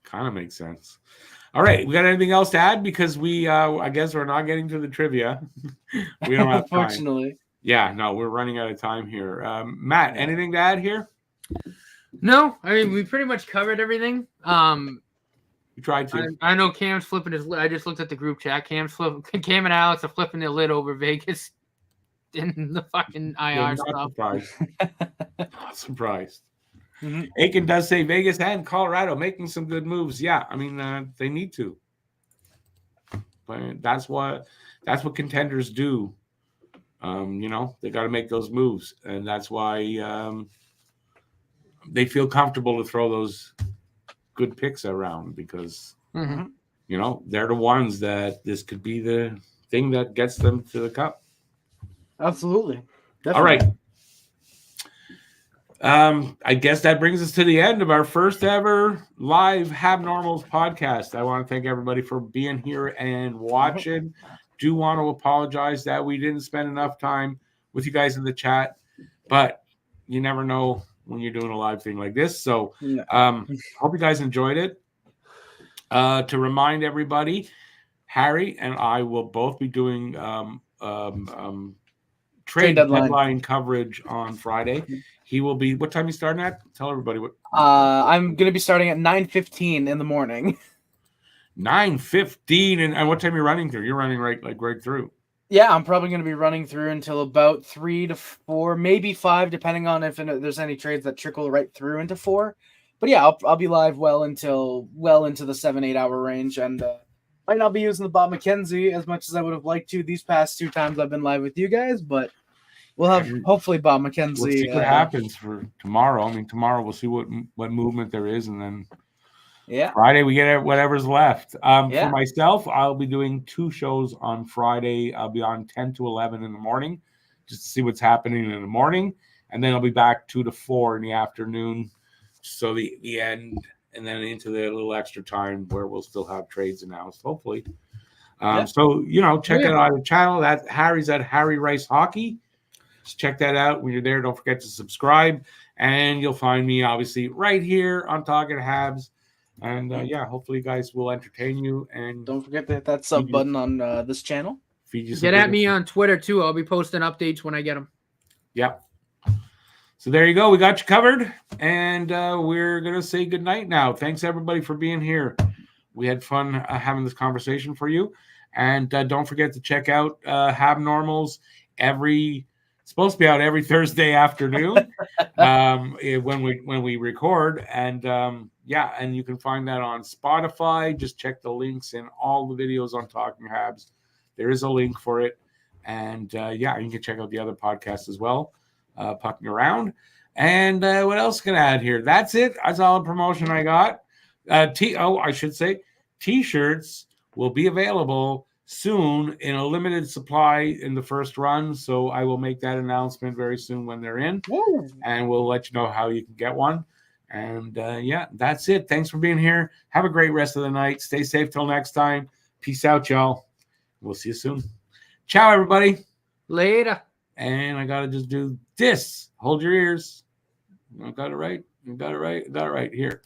Kind of makes sense. All right. We got anything else to add? Because we, I guess we're not getting to the trivia. We don't have time. Unfortunately. Yeah, no, we're running out of time here. Matt, anything to add here? No. I mean, we pretty much covered everything. We tried to. I know Cam's flipping his lid. I just looked at the group chat. Cam and Alex are flipping their lid over Vegas in the fucking IR stuff. Not surprised. Mm-hmm. Aiken does say Vegas and Colorado making some good moves. Yeah, I mean they need to. But that's what contenders do. They got to make those moves, and that's why they feel comfortable to throw those good picks around because they're the ones that this could be the thing that gets them to the cup. Absolutely. Definitely. All right. I guess that brings us to the end of our first ever live Hab-Normals podcast. I want to thank everybody for being here and watching. Do want to apologize that we didn't spend enough time with you guys in the chat, but you never know when you're doing a live thing like this. So hope you guys enjoyed it. To remind everybody, Harry and I will both be doing trade deadline coverage on Friday. He will be, what time are you starting at? Tell everybody what. I'm going to be starting at 9:15 in the morning. 9:15, and what time are you running through? You're running right through. Yeah, I'm probably going to be running through until about 3 to 4, maybe 5, depending on if there's any trades that trickle right through into 4. But yeah, I'll be live well into the 7-8 hour range, and Might not be using the Bob McKenzie as much as I would have liked to these past 2 times I've been live with you guys, but we'll have hopefully Bob McKenzie. We'll see what happens for tomorrow. I mean, tomorrow we'll see what movement there is, and then Friday we get whatever's left. For myself, I'll be doing 2 shows on Friday. I'll be on 10 to 11 in the morning, just to see what's happening in the morning, and then I'll be back 2 to 4 in the afternoon. So the end. And then into the little extra time where we'll still have trades announced, hopefully. So, check it out on the channel. That Harry's at Harry Rice Hockey. Just check that out. When you're there, don't forget to subscribe. And you'll find me, obviously, right here on Talking Habs. And, hopefully you guys will entertain you. And don't forget to hit that sub button on this channel. Get at me on Twitter, too. I'll be posting updates when I get them. Yep. So there you go. We got you covered, and we're going to say goodnight now. Thanks, everybody, for being here. We had fun having this conversation for you. And don't forget to check out Hab-Normals. It's supposed to be out every Thursday afternoon when we record. And, and you can find that on Spotify. Just check the links in all the videos on Talking Habs. There is a link for it. And, you can check out the other podcasts as well. Pucking around. And what else can I add here? That's it. That's all the promotion I got. I should say T-shirts will be available soon in a limited supply in the first run. So I will make that announcement very soon when they're in. Woo. And we'll let you know how you can get one. And that's it. Thanks for being here. Have a great rest of the night. Stay safe till next time. Peace out, y'all. We'll see you soon. Ciao, everybody. Later. And I got to just do this. Hold your ears. I got it right. You got it right. Got it right here.